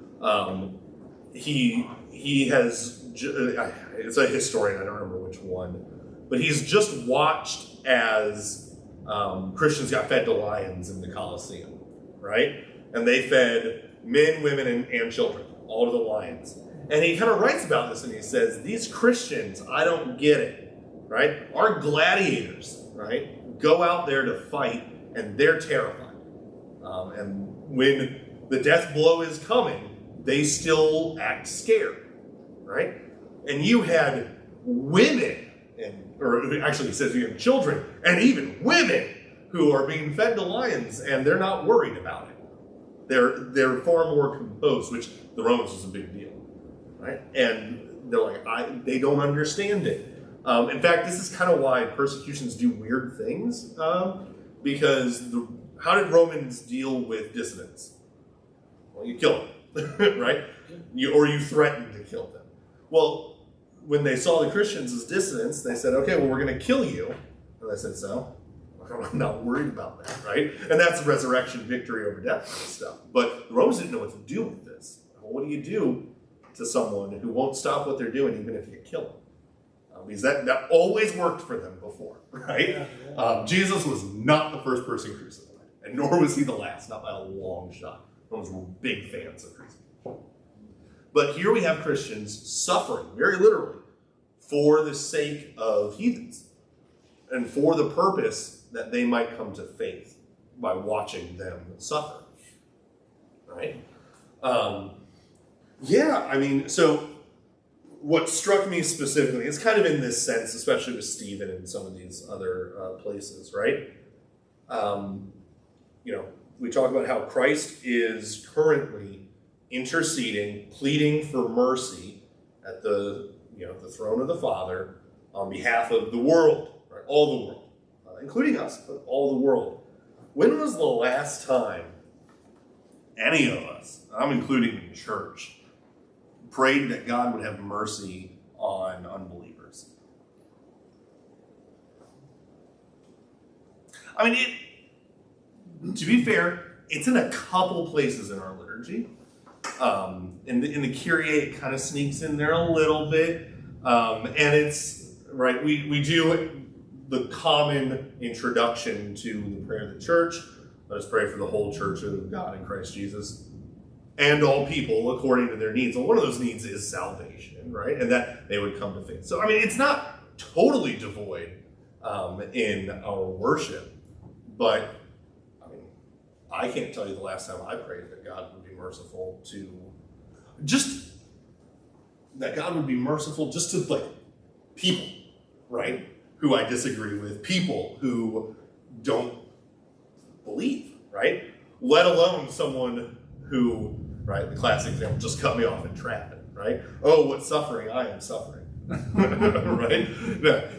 He has, it's a historian, I don't remember which one, but he's just watched as Christians got fed to lions in the Colosseum, right? And they fed men, women, and children, all to the lions. And he kind of writes about this and he says, these Christians, I don't get it, right? Our gladiators, right, go out there to fight and they're terrified. And when the death blow is coming, they still act scared, right? And you had women, or actually he says you have children, and even women who are being fed to lions, and they're not worried about it. They're far more composed, which the Romans was a big deal, right? And they're like, they don't understand it. In fact, this is kind of why persecutions do weird things, because how did Romans deal with dissidents? Well, you kill them, right? Or you threaten to kill them. Well, when they saw the Christians as dissidents, they said, okay, well, we're going to kill you. And they said, so? I'm not worried about that, right? And that's resurrection, victory over death kind of stuff. But the Romans didn't know what to do with this. Well, what do you do to someone who won't stop what they're doing even if you kill them? because that always worked for them before, right? Jesus was not the first person crucified, and nor was he the last, not by a long shot. Those were big fans of crucifixion. But here we have Christians suffering, very literally, for the sake of heathens, and for the purpose that they might come to faith by watching them suffer, right? So what struck me specifically, it's kind of in this sense, especially with Stephen and some of these other places, right? We talk about how Christ is currently interceding, pleading for mercy at the throne of the Father on behalf of the world, right? All the world, including us, but all the world. When was the last time any of us, I'm including the church, prayed that God would have mercy on unbelievers? I mean, to be fair, it's in a couple places in our liturgy. In the Kyrie, it kind of sneaks in there a little bit. And it's, right, we do the common introduction to the prayer of the church. Let us pray for the whole church of God in Christ Jesus and all people according to their needs. And one of those needs is salvation, right? And that they would come to faith. So, I mean, it's not totally devoid in our worship, but I can't tell you the last time I prayed that God would be merciful to people, right? Who I disagree with, people who don't believe, right? Let alone someone who, right, the classic example, just cut me off in traffic, right? Oh, what suffering I am suffering, right?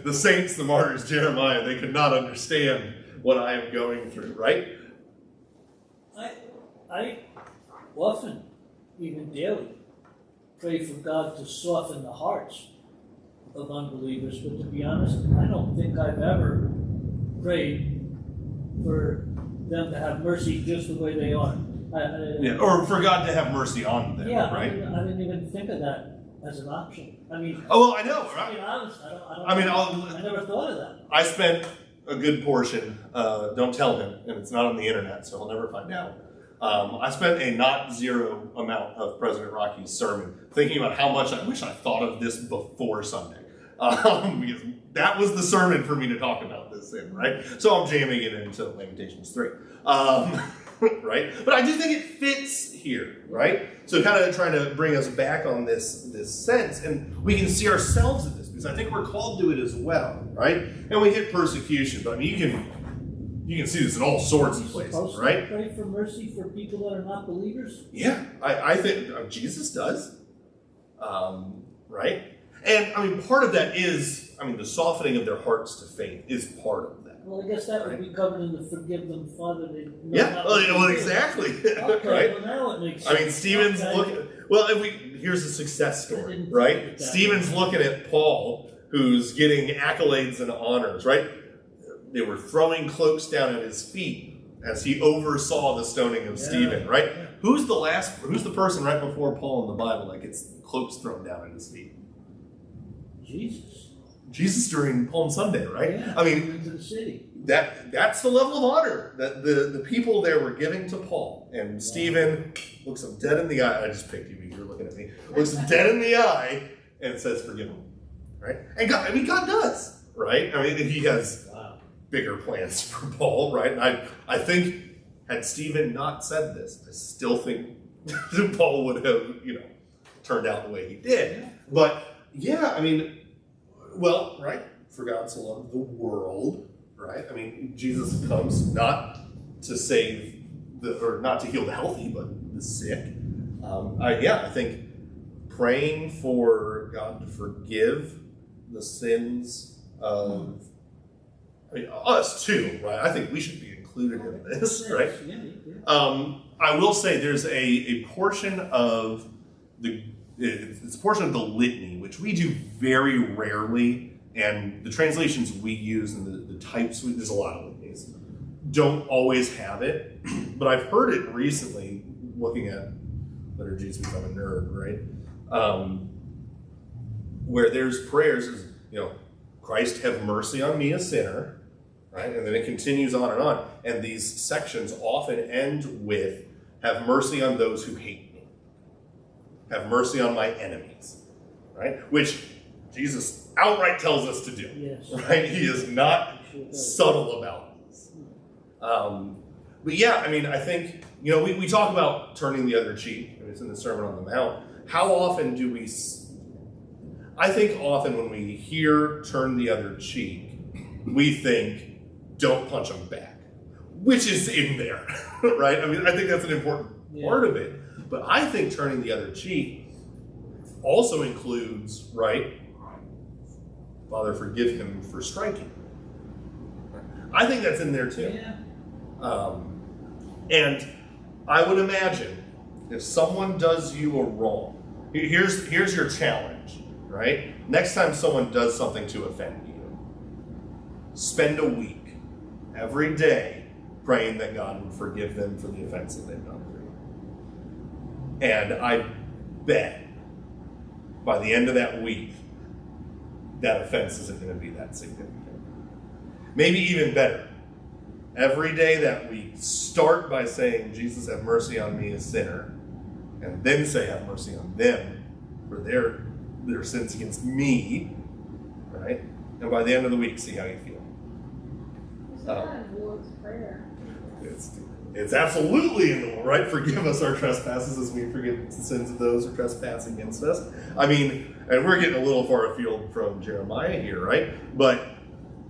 The saints, the martyrs, Jeremiah, they could not understand what I am going through, right? I often, even daily, pray for God to soften the hearts of unbelievers, but to be honest, I don't think I've ever prayed for them to have mercy just the way they are. Or for God to have mercy on them, right? I didn't even think of that as an option. I mean, oh, well, I know, right? To be honest, I never thought of that. I spent a good portion, don't tell him, and it's not on the internet, so he'll never find out. I spent a not zero amount of President Rocky's sermon thinking about how much I wish I thought of this before Sunday. Because that was the sermon for me to talk about this in, right? So I'm jamming it into Lamentations 3. Right? But I do think it fits here, right? So kind of trying to bring us back on this sense, and we can see ourselves in this, because I think we're called to it as well, right? And we hit persecution, but I mean, you can see this in all sorts of places, right? Pray for mercy for people that are not believers? Yeah, I think Jesus does, right? And I mean, part of that is, the softening of their hearts to faith is part of that. Well, I guess that would be covered in the forgive them, Father. Exactly. Okay, right? well, now it makes sense. Stephen's looking. Well, here's a success story, right? Stephen's looking at Paul, who's getting accolades and honors, right? They were throwing cloaks down at his feet as he oversaw the stoning of Stephen, right? Yeah. Who's the person right before Paul in the Bible that gets cloaks thrown down at his feet? Jesus during Palm Sunday, right? Yeah, into the city. That's the level of honor that the people there were giving to Paul. And Stephen looks him dead in the eye. I just picked you because you're looking at me. Looks him dead in the eye and says, "Forgive him." Right? And God does, right? He has bigger plans for Paul, right? And I think had Stephen not said this, I still think Paul would have, turned out the way he did. But right? For God so loved the world, right? Jesus comes not to save not to heal the healthy, but the sick. I think praying for God to forgive the sins of us too, right? I think we should be included in this, right? I will say there's a portion of it's a portion of the litany, which we do very rarely, and the translations we use and the types, there's a lot of litanies, don't always have it, but I've heard it recently looking at liturgies because I'm a nerd, right? Where there's prayers, Christ have mercy on me, a sinner, right? And then it continues on and on. And these sections often end with, have mercy on those who hate me. Have mercy on my enemies, right? Which Jesus outright tells us to do, Yes. right? He is not subtle about this. But yeah, I mean, I think, we talk about turning the other cheek, and it's in the Sermon on the Mount. How often do we, I think often when we hear turn the other cheek, we think, don't punch them back, which is in there, right? I mean, I think that's an important part of it. But I think turning the other cheek also includes, right, Father, forgive him for striking. I think that's in there too. Yeah. And I would imagine if someone does you a wrong, here's your challenge, right? Next time someone does something to offend you, spend a week every day praying that God would forgive them for the offense that they've done for you. And I bet by the end of that week, that offense isn't going to be that significant. Maybe even better. Every day that week, start by saying, Jesus, have mercy on me, a sinner, and then say, have mercy on them for their sins against me, right? And by the end of the week, see how you feel. It's not in the Lord's Prayer. It's absolutely in the Lord, right? Forgive us our trespasses as we forgive the sins of those who trespass against us. I mean, and we're getting a little far afield from Jeremiah here, right? But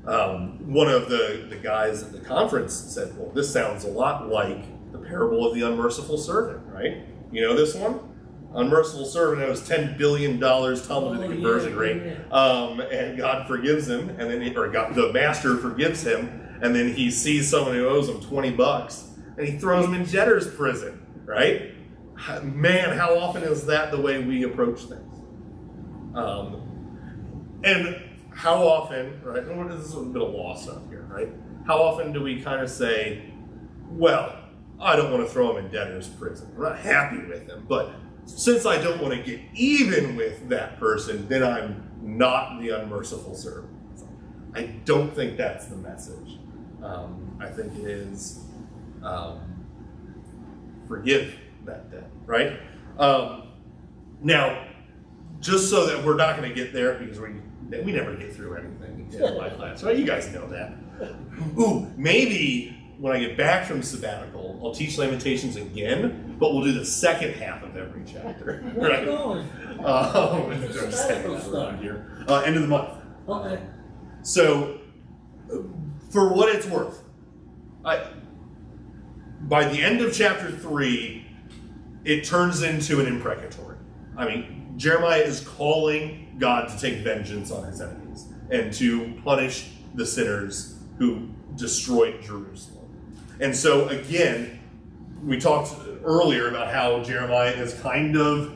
one of the guys at the conference said, well, this sounds a lot like the parable of the unmerciful servant, right? You know this one? Unmerciful servant owes $10 billion tumbled to the conversion rate, and God forgives him, and then the master forgives him, and then he sees someone who owes him $20, and he throws him in debtor's prison, right? Man, how often is that the way we approach things? And how often, right? This is a bit of law stuff here, right? How often do we kind of say, well, I don't want to throw him in debtor's prison. I'm not happy with him, but since I don't want to get even with that person, then I'm not the unmerciful servant. I don't think that's the message. I think it is forgive that debt, right? Now, just so that we're not going to get there, because we never get through anything in my class, right? You guys know that. Ooh, maybe when I get back from sabbatical, I'll teach Lamentations again, but we'll do the second half of every chapter. Where right? are you going? I'm just hanging out around here. End of the month. Okay. So, for what it's worth, by the end of chapter 3, it turns into an imprecatory. I mean, Jeremiah is calling God to take vengeance on his enemies and to punish the sinners who destroyed Jerusalem. And so, again, we talked earlier about how Jeremiah is kind of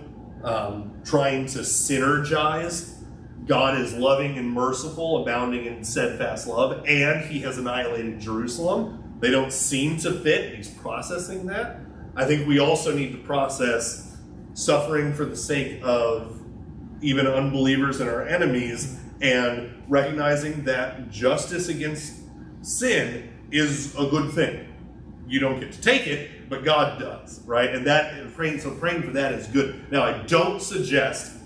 trying to synergize. God is loving and merciful, abounding in steadfast love, and he has annihilated Jerusalem. They don't seem to fit, and he's processing that. I think we also need to process suffering for the sake of even unbelievers and our enemies, and recognizing that justice against sin is a good thing. You don't get to take it, but God does, right? And praying for that is good. Now, I don't suggest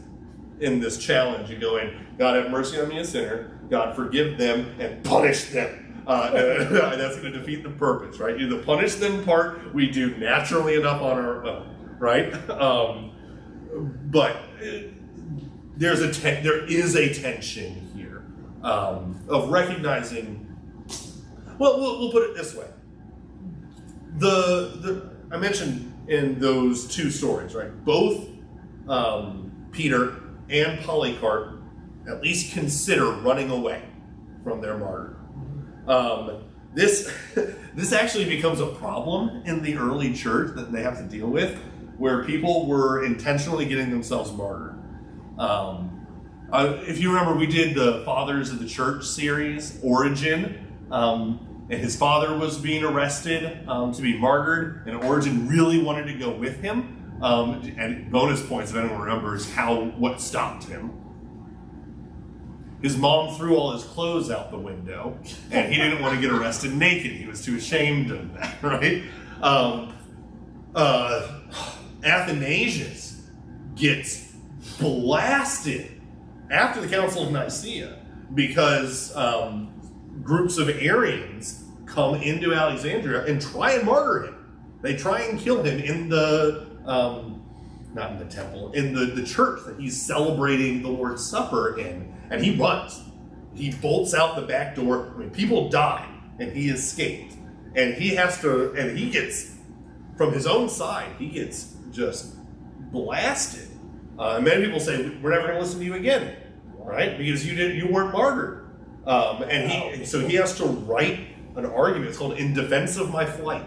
in this challenge you go in, God have mercy on me, a sinner, God forgive them, and punish them. That's going to defeat the purpose, right? The punish them part we do naturally enough on our own, right? But there is a tension here of recognizing. Well, we'll put it this way. I mentioned in those two stories, right? Both Peter and Polycarp at least consider running away from their martyr. This actually becomes a problem in the early church that they have to deal with, where people were intentionally getting themselves martyred. If you remember, we did the Fathers of the Church series, Origen, and his father was being arrested to be martyred, and Origen really wanted to go with him. And bonus points, if anyone remembers what stopped him. His mom threw all his clothes out the window, and he didn't want to get arrested naked. He was too ashamed of that, right? Athanasius gets blasted after the Council of Nicaea because groups of Arians come into Alexandria and try and martyr him. They try and kill him in the, not in the temple, in the church that he's celebrating the Lord's Supper in. And he runs. He bolts out the back door. I mean, people die, and he escaped. And he has to, and he gets, from his own side, he gets just blasted. And many people say, we're never going to listen to you again, right? Because you weren't martyred. So he has to write an argument. It's called In Defense of My Flight.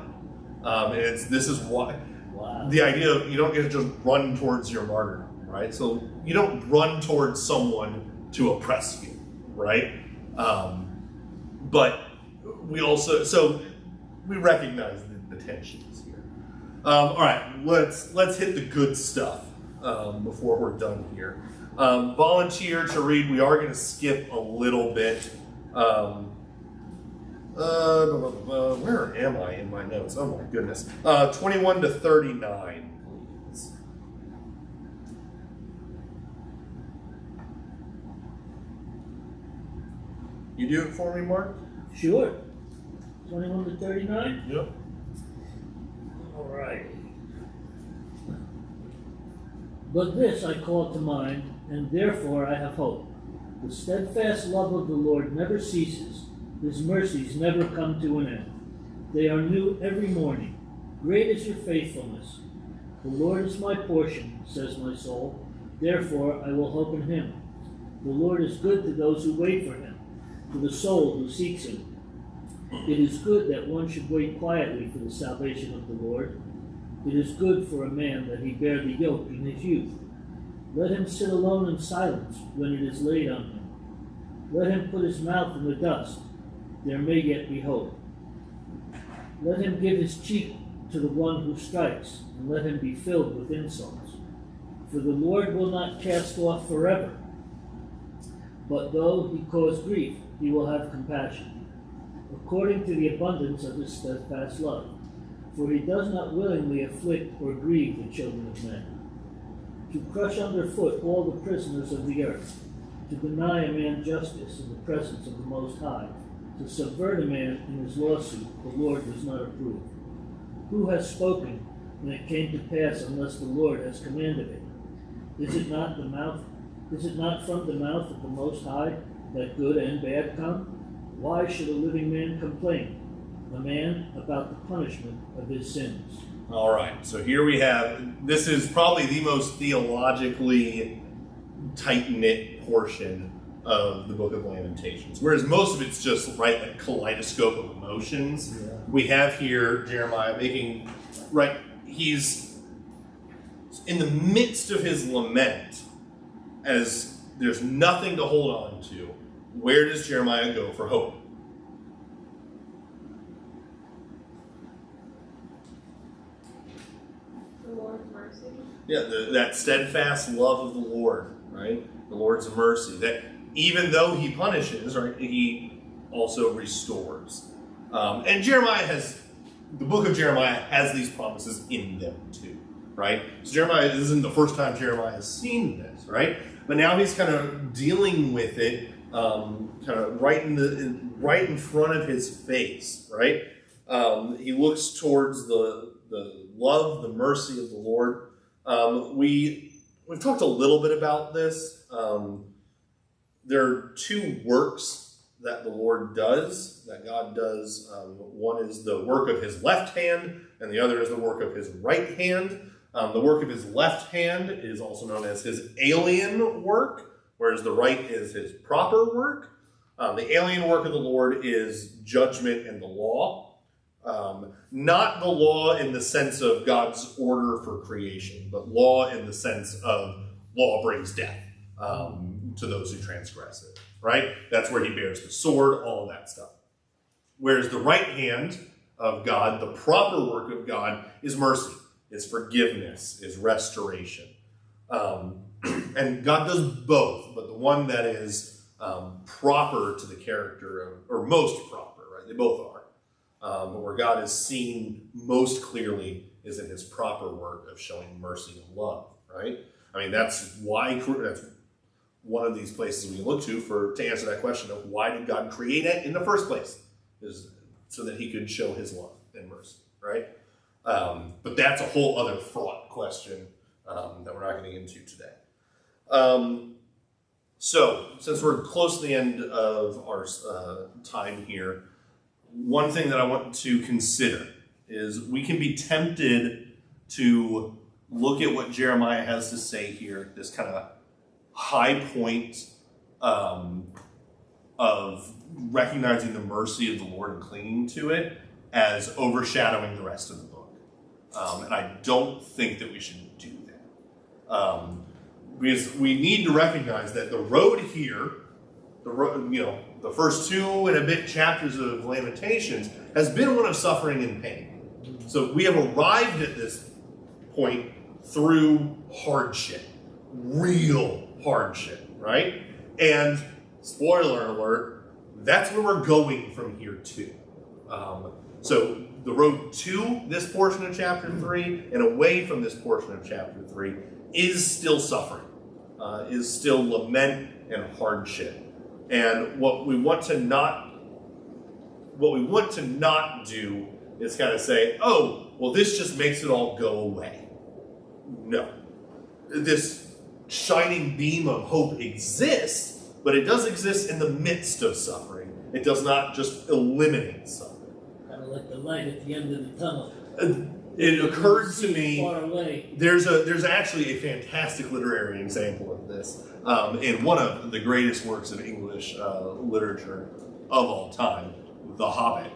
This is why. Wow. The idea of you don't get to just run towards your martyrdom, right? So you don't run towards someone to oppress you, right? But we also, so we recognize the tensions here. All right, let's hit the good stuff before we're done here. Volunteer to read. We are going to skip a little bit. Where am I in my notes? Oh my goodness. 21 to 39, please. You do it for me, Mark? Sure. 21 to 39? Yep. All right. But this I call to mind, and therefore I have hope. The steadfast love of the Lord never ceases. His mercies never come to an end. They are new every morning. Great is your faithfulness. The Lord is my portion, says my soul. Therefore I will hope in him. The Lord is good to those who wait for him, to the soul who seeks him. It is good that one should wait quietly for the salvation of the Lord. It is good for a man that he bear the yoke in his youth. Let him sit alone in silence when it is laid on him. Let him put his mouth in the dust. There may yet be hope. Let him give his cheek to the one who strikes, and let him be filled with insults. For the Lord will not cast off forever, but though he cause grief, he will have compassion, according to the abundance of his steadfast love. For he does not willingly afflict or grieve the children of men. To crush underfoot all the prisoners of the earth, to deny a man justice in the presence of the Most High, to subvert a man in his lawsuit, the Lord does not approve. Who has spoken, and it came to pass unless the Lord has commanded it? Is it not from the mouth of the Most High that good and bad come? Why should a living man complain, a man about the punishment of his sins? All right, so here we have, this is probably the most theologically tight-knit portion of the book of Lamentations. Whereas most of it's just, right, like kaleidoscope of emotions. Yeah. We have here Jeremiah making, right, he's in the midst of his lament, as there's nothing to hold on to. Where does Jeremiah go for hope? The Lord's mercy. Yeah, that steadfast love of the Lord, right? The Lord's mercy. That even though he punishes, right, he also restores. And the book of Jeremiah has these promises in them too, right? So Jeremiah, this isn't the first time Jeremiah has seen this, right? But now he's kind of dealing with it, kind of right in front of his face, right? He looks towards the love, the mercy of the Lord. We've talked a little bit about this. There are two works that the Lord does, that God does. One is the work of his left hand, and the other is the work of his right hand. The work of his left hand is also known as his alien work, whereas the right is his proper work. The alien work of the Lord is judgment and the law. Not the law in the sense of God's order for creation, but law in the sense of law brings death to those who transgress it, right? That's where he bears the sword, all of that stuff. Whereas the right hand of God, the proper work of God, is mercy, is forgiveness, is restoration. And God does both, but the one that is proper to the character of, or most proper, right? They both are. But where God is seen most clearly is in his proper work of showing mercy and love, right? I mean, that's one of these places we look to answer that question of why did God create it in the first place? Is so that he could show his love and mercy, right? But that's a whole other fraught question that we're not going to get into today. So, since we're close to the end of our time here, one thing that I want to consider is we can be tempted to look at what Jeremiah has to say here, this kind of high point of recognizing the mercy of the Lord and clinging to it as overshadowing the rest of the book. And I don't think that we should do that. Because we need to recognize that the road here, the first 2 and a bit chapters of Lamentations, has been one of suffering and pain. So we have arrived at this point through hardship, real hardship, right? And spoiler alert, that's where we're going from here too. So the road to this portion of chapter 3 and away from this portion of chapter 3 is still suffering, is still lament and hardship. And what we want to not do is kind of say, oh, well, this just makes it all go away. No. This shining beam of hope exists, but it does exist in the midst of suffering. It does not just eliminate suffering. Kind of like the light at the end of the tunnel. It occurred to me, far away. there's actually a fantastic literary example of this in one of the greatest works of English literature of all time, The Hobbit.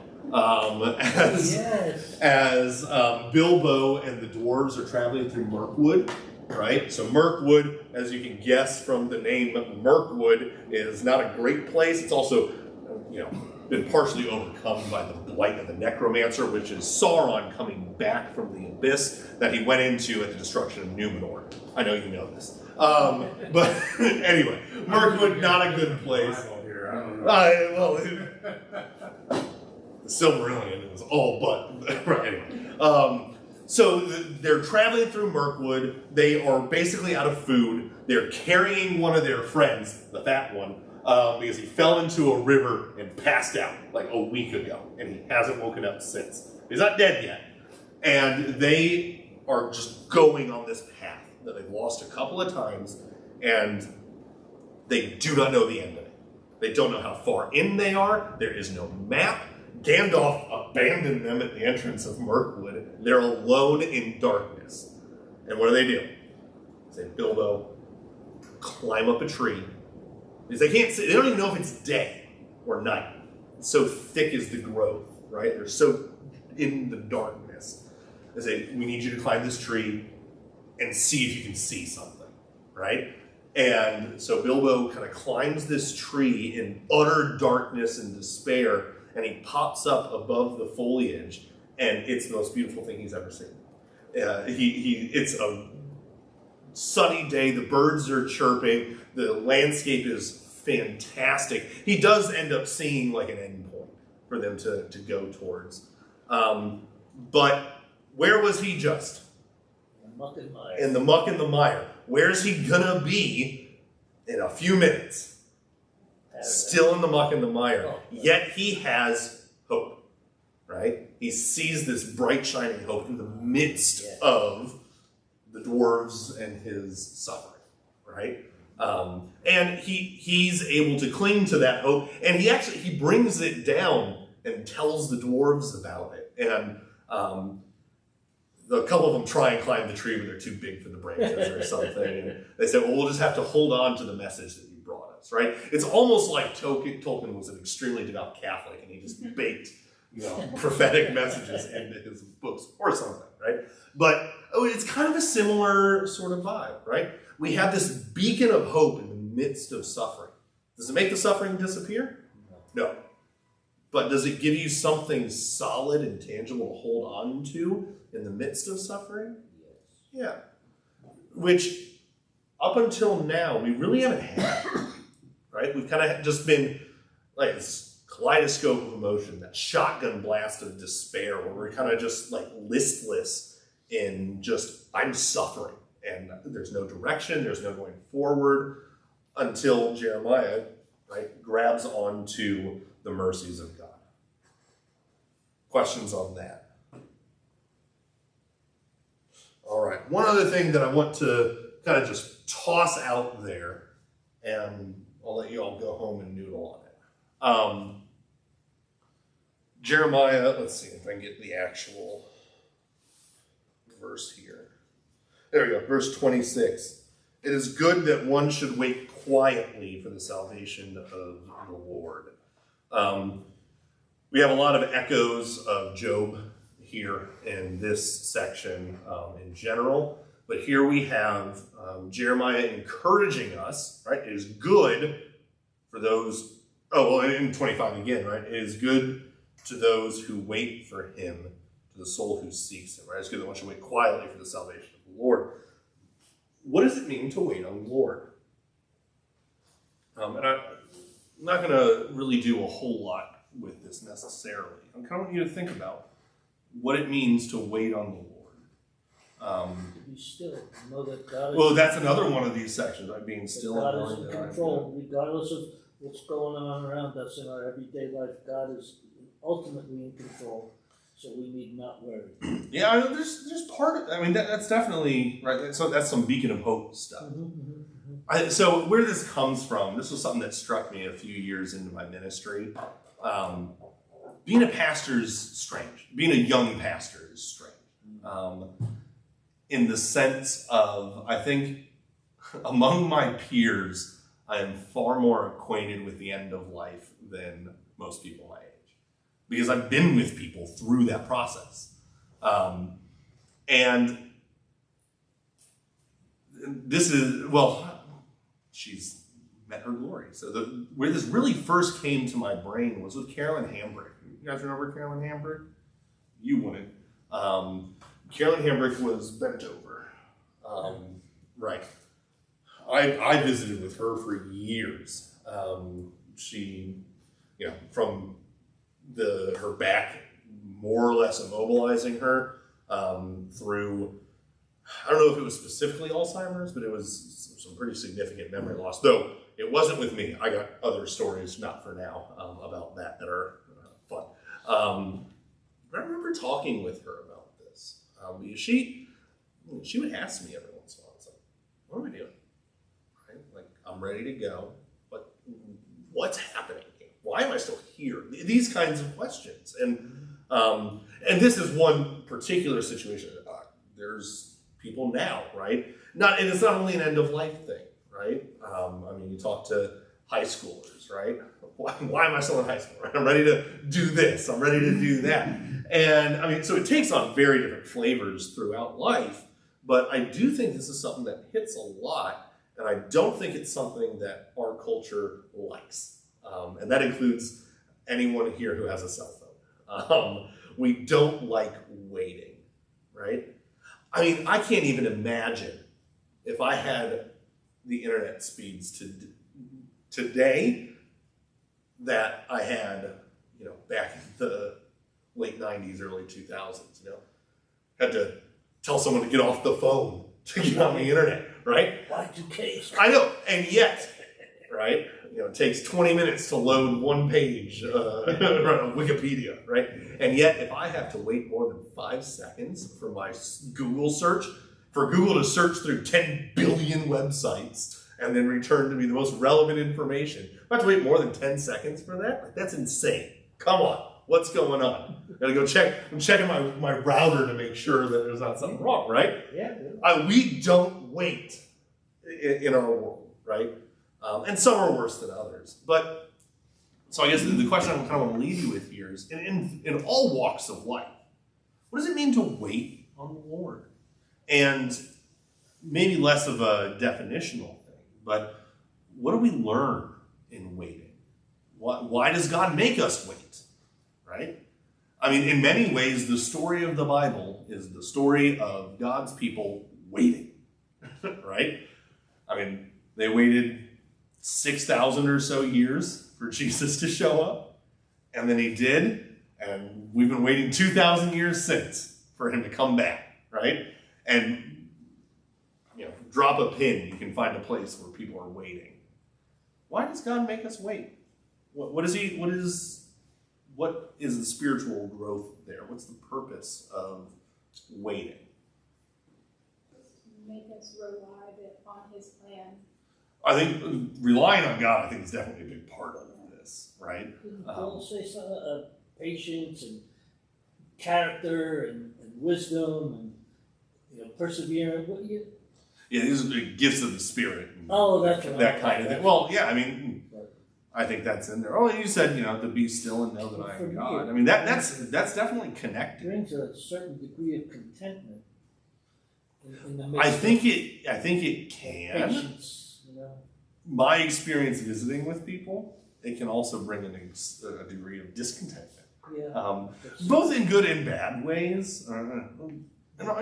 As Bilbo and the dwarves are traveling through Mirkwood, right? So Mirkwood, as you can guess from the name Mirkwood, is not a great place. It's also, been partially overcome by the blight of the necromancer, which is Sauron coming back from the abyss that he went into at the destruction of Numenor. I know you know this. But anyway, Mirkwood, not a good place. The Silmarillion was all but right. Anyway, so they're traveling through Mirkwood. They are basically out of food. They're carrying one of their friends, the fat one, because he fell into a river and passed out like a week ago, and he hasn't woken up since. He's not dead yet. And they are just going on this path that they've lost a couple of times, and they do not know the end of it. They don't know how far in they are. There is no map. Gandalf abandoned them at the entrance of Mirkwood. They're alone in darkness. And what do? They say, Bilbo, climb up a tree. Because they can't see, they don't even know if it's day or night. So thick is the growth, right? They're so in the darkness. They say, we need you to climb this tree and see if you can see something, right? And so Bilbo kind of climbs this tree in utter darkness and despair, and he pops up above the foliage, and it's the most beautiful thing he's ever seen. It's a sunny day, the birds are chirping, the landscape is fantastic. He does end up seeing like an end point for them to go towards. But where was he just? Muck and mire. In the muck and the mire. Where's he gonna be in a few minutes? Still in the muck and the mire. Oh, Yet he has hope, right? He sees this bright shining hope in the midst of the dwarves and his suffering, right? And he's able to cling to that hope, and he brings it down and tells the dwarves about it. And a couple of them try and climb the tree, but they're too big for the branches or something. And they say, well, we'll just have to hold on to the message that you brought us, right? It's almost like Tolkien was an extremely devout Catholic, and he just baked, prophetic messages into his books or something, right? But it's kind of a similar sort of vibe, right? We have this beacon of hope in the midst of suffering. Does it make the suffering disappear? No. But does it give you something solid and tangible to hold on to in the midst of suffering? Yes. Yeah. Which, up until now, we really haven't had. right? We've kind of just been like this kaleidoscope of emotion, that shotgun blast of despair, where we're kind of just like listless in just, I'm suffering, and there's no direction, there's no going forward, until Jeremiah, right, grabs onto the mercies of God. Questions on that? All right, one other thing that I want to kind of just toss out there, and I'll let you all go home and noodle on it. Jeremiah, let's see if I can get the actual verse here. There we go, verse 26. It is good that one should wait quietly for the salvation of the Lord. We have a lot of echoes of Job here in this section in general, but here we have Jeremiah encouraging us, right? It is good for those, oh, well, in 25 again, right? It is good to those who wait for him, to the soul who seeks him, right? It's good that one should wait quietly for the salvation of the Lord. What does it mean to wait on the Lord? And I'm not going to really do a whole lot with this necessarily. I kind of want you to think about what it means to wait on the Lord. To be still, know that God is. Well, that's another one of these sections, right? Being still God and is knowing in that I'm control, regardless of what's going on around us in our everyday life. God is ultimately in control, so we need not worry. Yeah, I mean, there's part of, I mean, that's definitely, right, so that's some beacon of hope stuff. So where this comes from, this was something that struck me a few years into my ministry. Being a pastor is strange. Being a young pastor is strange. In the sense of, I think, among my peers, I am far more acquainted with the end of life than most people my age. Because I've been with people through that process. And this is, well, she's met her glory. So where this really first came to my brain was with Carolyn Hambrick. You guys remember Carolyn Hambrick? You wouldn't. Carolyn Hambrick was bent over. Right. I visited with her for years. She, you know, from her back more or less immobilizing her through, I don't know if it was specifically Alzheimer's, but it was some pretty significant memory loss. Though it wasn't with me. I got other stories, not for now, about that are fun. But I remember talking with her about this. She would ask me every once in a while, it's like, what am I doing? Right? Like, I'm ready to go, but what's happening? Why am I still here? These kinds of questions. And this is one particular situation. There's people now, right? And it's not only an end of life thing, right? I mean, you talk to high schoolers, right? Why am I still in high school? Right? I'm ready to do this. I'm ready to do that. And I mean, so it takes on very different flavors throughout life, but I do think this is something that hits a lot, and I don't think it's something that our culture likes. And that includes anyone here who has a cell phone. We don't like waiting, right? I mean, I can't even imagine if I had the internet speeds today that I had, you know, back in the late 90s, early 2000s, you know. Had to tell someone to get off the phone to get on the internet, right? Y2K. I know, and yet, right? You know, it takes 20 minutes to load one page on Wikipedia, right? And yet, if I have to wait more than 5 seconds for my Google search, for Google to search through 10 billion websites and then return to me the most relevant information, if I have to wait more than 10 seconds for that? Like, that's insane. Come on, what's going on? Gotta go check. I'm checking my router to make sure that there's not something wrong, right? Yeah. We don't wait in our world, right? And some are worse than others. But, so I guess the question I kind of want to leave you with here is, in all walks of life, what does it mean to wait on the Lord? And maybe less of a definitional thing, but what do we learn in waiting? Why does God make us wait, right? I mean, in many ways, the story of the Bible is the story of God's people waiting, right? I mean, they waited 6,000 or so years for Jesus to show up. And then he did. And we've been waiting 2,000 years since for him to come back, right? And, you know, drop a pin, you can find a place where people are waiting. Why does God make us wait? What is the spiritual growth there? What's the purpose of waiting? Make us rely on his plan. I think relying on God, I think, is definitely a big part of this, right? Didn't Paul say something, patience and character and wisdom and perseverance? Yeah, these are the gifts of the Spirit. And that's right. that kind of thing. Well, yeah, I mean, I think that's in there. Oh, you said, to be still and know that I am God. I mean, that's definitely connected. Brings a certain degree of contentment. In the I think it can. Patience, My experience visiting with people, it can also bring in a degree of discontentment. Yeah. Both in good and bad ways, in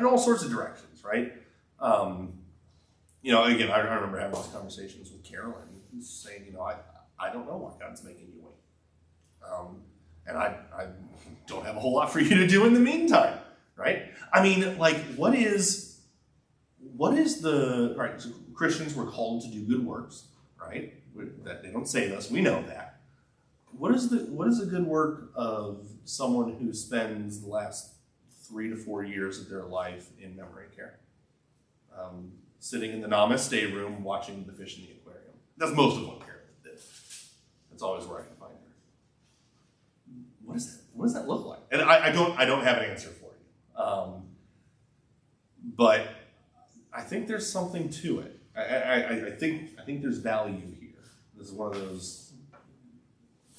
all sorts of directions, right? Again, I remember having these conversations with Carolyn, who's saying, I don't know why God's making you wait. And I don't have a whole lot for you to do in the meantime, right? I mean, like, what is right? So Christians were called to do good works, right? That they don't save us. We know that. What is a good work of someone who spends the last 3 to 4 years of their life in memory care, sitting in the namaste room watching the fish in the aquarium? That's most of what Carolyn did. That's always where I can find her. What does that look like? And I don't have an answer for you. But I think there's something to it. I think there's value here. This is one of those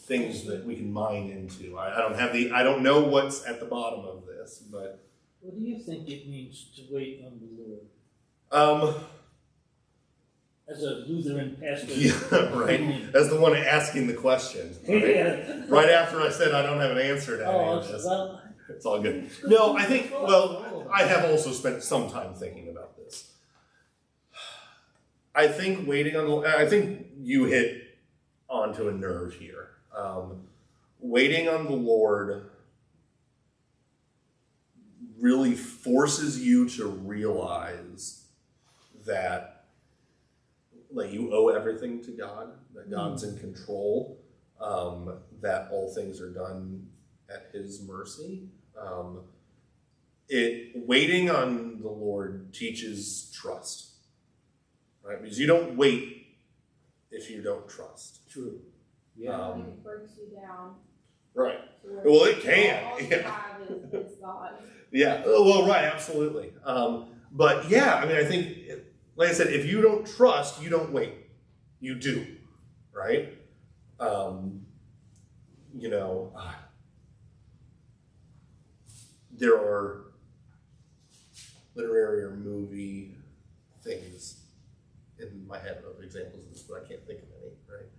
things that we can mine into. I don't know what's at the bottom of this, but what do you think it means to wait on the Lord? As a Lutheran pastor. Yeah, right. As the one asking the question. Right? Yeah. Right after I said I don't have an answer to any of this. It's all good. No, I think, I have also spent some time thinking about this. I think I think you hit onto a nerve here. Waiting on the Lord really forces you to realize that you owe everything to God, that God's in control, that all things are done at his mercy. Waiting on the Lord teaches trust, right? Because you don't wait if you don't trust. True. Yeah. I think it breaks you down. Right. Well, it can. All you have is God. Yeah. Well, right. Absolutely. But yeah, I mean, I think, like I said, if you don't trust, you don't wait. You do, right? There are literary or movie things in my head of examples of this, but I can't think of any, right?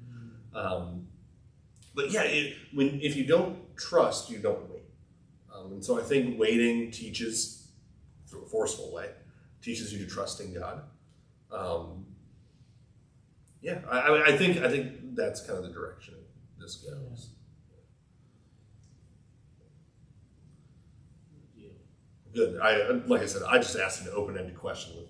But yeah, if you don't trust, you don't wait. And so I think waiting teaches, through a forceful way, teaches you to trust in God. I think that's kind of the direction this goes. Good. Like I said, I just asked an open-ended question.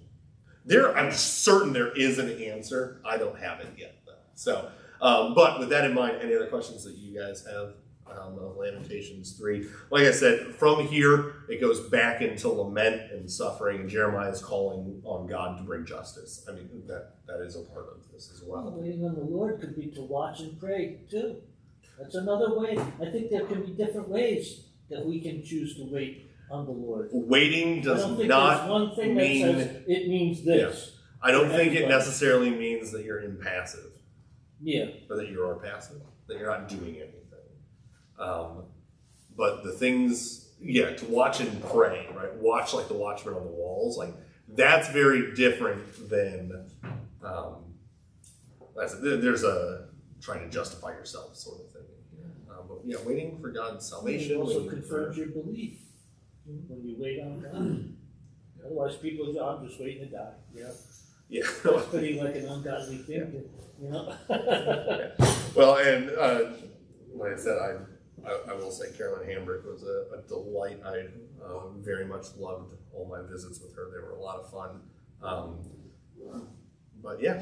I'm certain there is an answer. I don't have it yet, though. So, but with that in mind, any other questions that you guys have of Lamentations 3? Like I said, from here, it goes back into lament and suffering, and Jeremiah is calling on God to bring justice. I mean, that is a part of this as well. Waiting on the Lord could be to watch and pray, too. That's another way. I think there can be different ways that we can choose to wait on the Lord. Waiting does I don't think not there's one thing mean that says it means this. Yeah. I don't think it necessarily means that you're impassive. Yeah. Or that you are passive, that you're not doing anything. But the things, to watch and pray, right? Watch like the watchman on the walls, like that's very different than there's a trying to justify yourself sort of thing. But waiting for God's salvation. It also confirms your belief when you wait on God. Otherwise, people say, "I'm just waiting to die." Yeah. That's pretty like an ungodly thing, to, you know? Well, and like I said, I will say Carolyn Hambrick was a delight. I very much loved all my visits with her. They were a lot of fun. But yeah,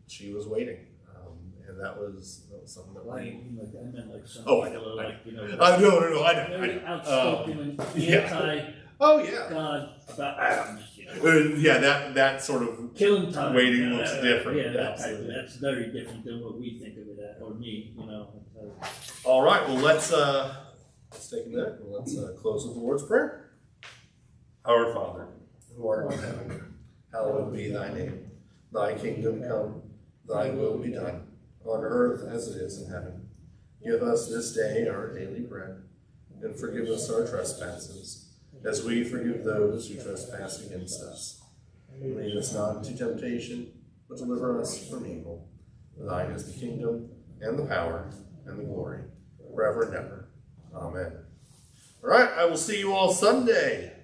she was waiting, and that was something that Like, we. I meant like some Oh, I people know, are I like, you know, No, I know. very outspoken and yeah. anti-God Oh yeah. about atoms, you know? Yeah, that sort of Killing time. waiting looks different. Yeah, that type of, Absolutely. that's very different than what we think of it as, or me, you know. All right, well let's take a minute and let's close with the Lord's Prayer. Our Father, who art in heaven, hallowed be thy name. Thy kingdom come, thy will be done, on earth as it is in heaven. Give us this day our daily bread, and forgive us our trespasses, as we forgive those who trespass against us. And lead us not into temptation, but deliver us from evil. For thine is the kingdom, and the power, and the glory, forever and ever. Amen. All right, I will see you all Sunday.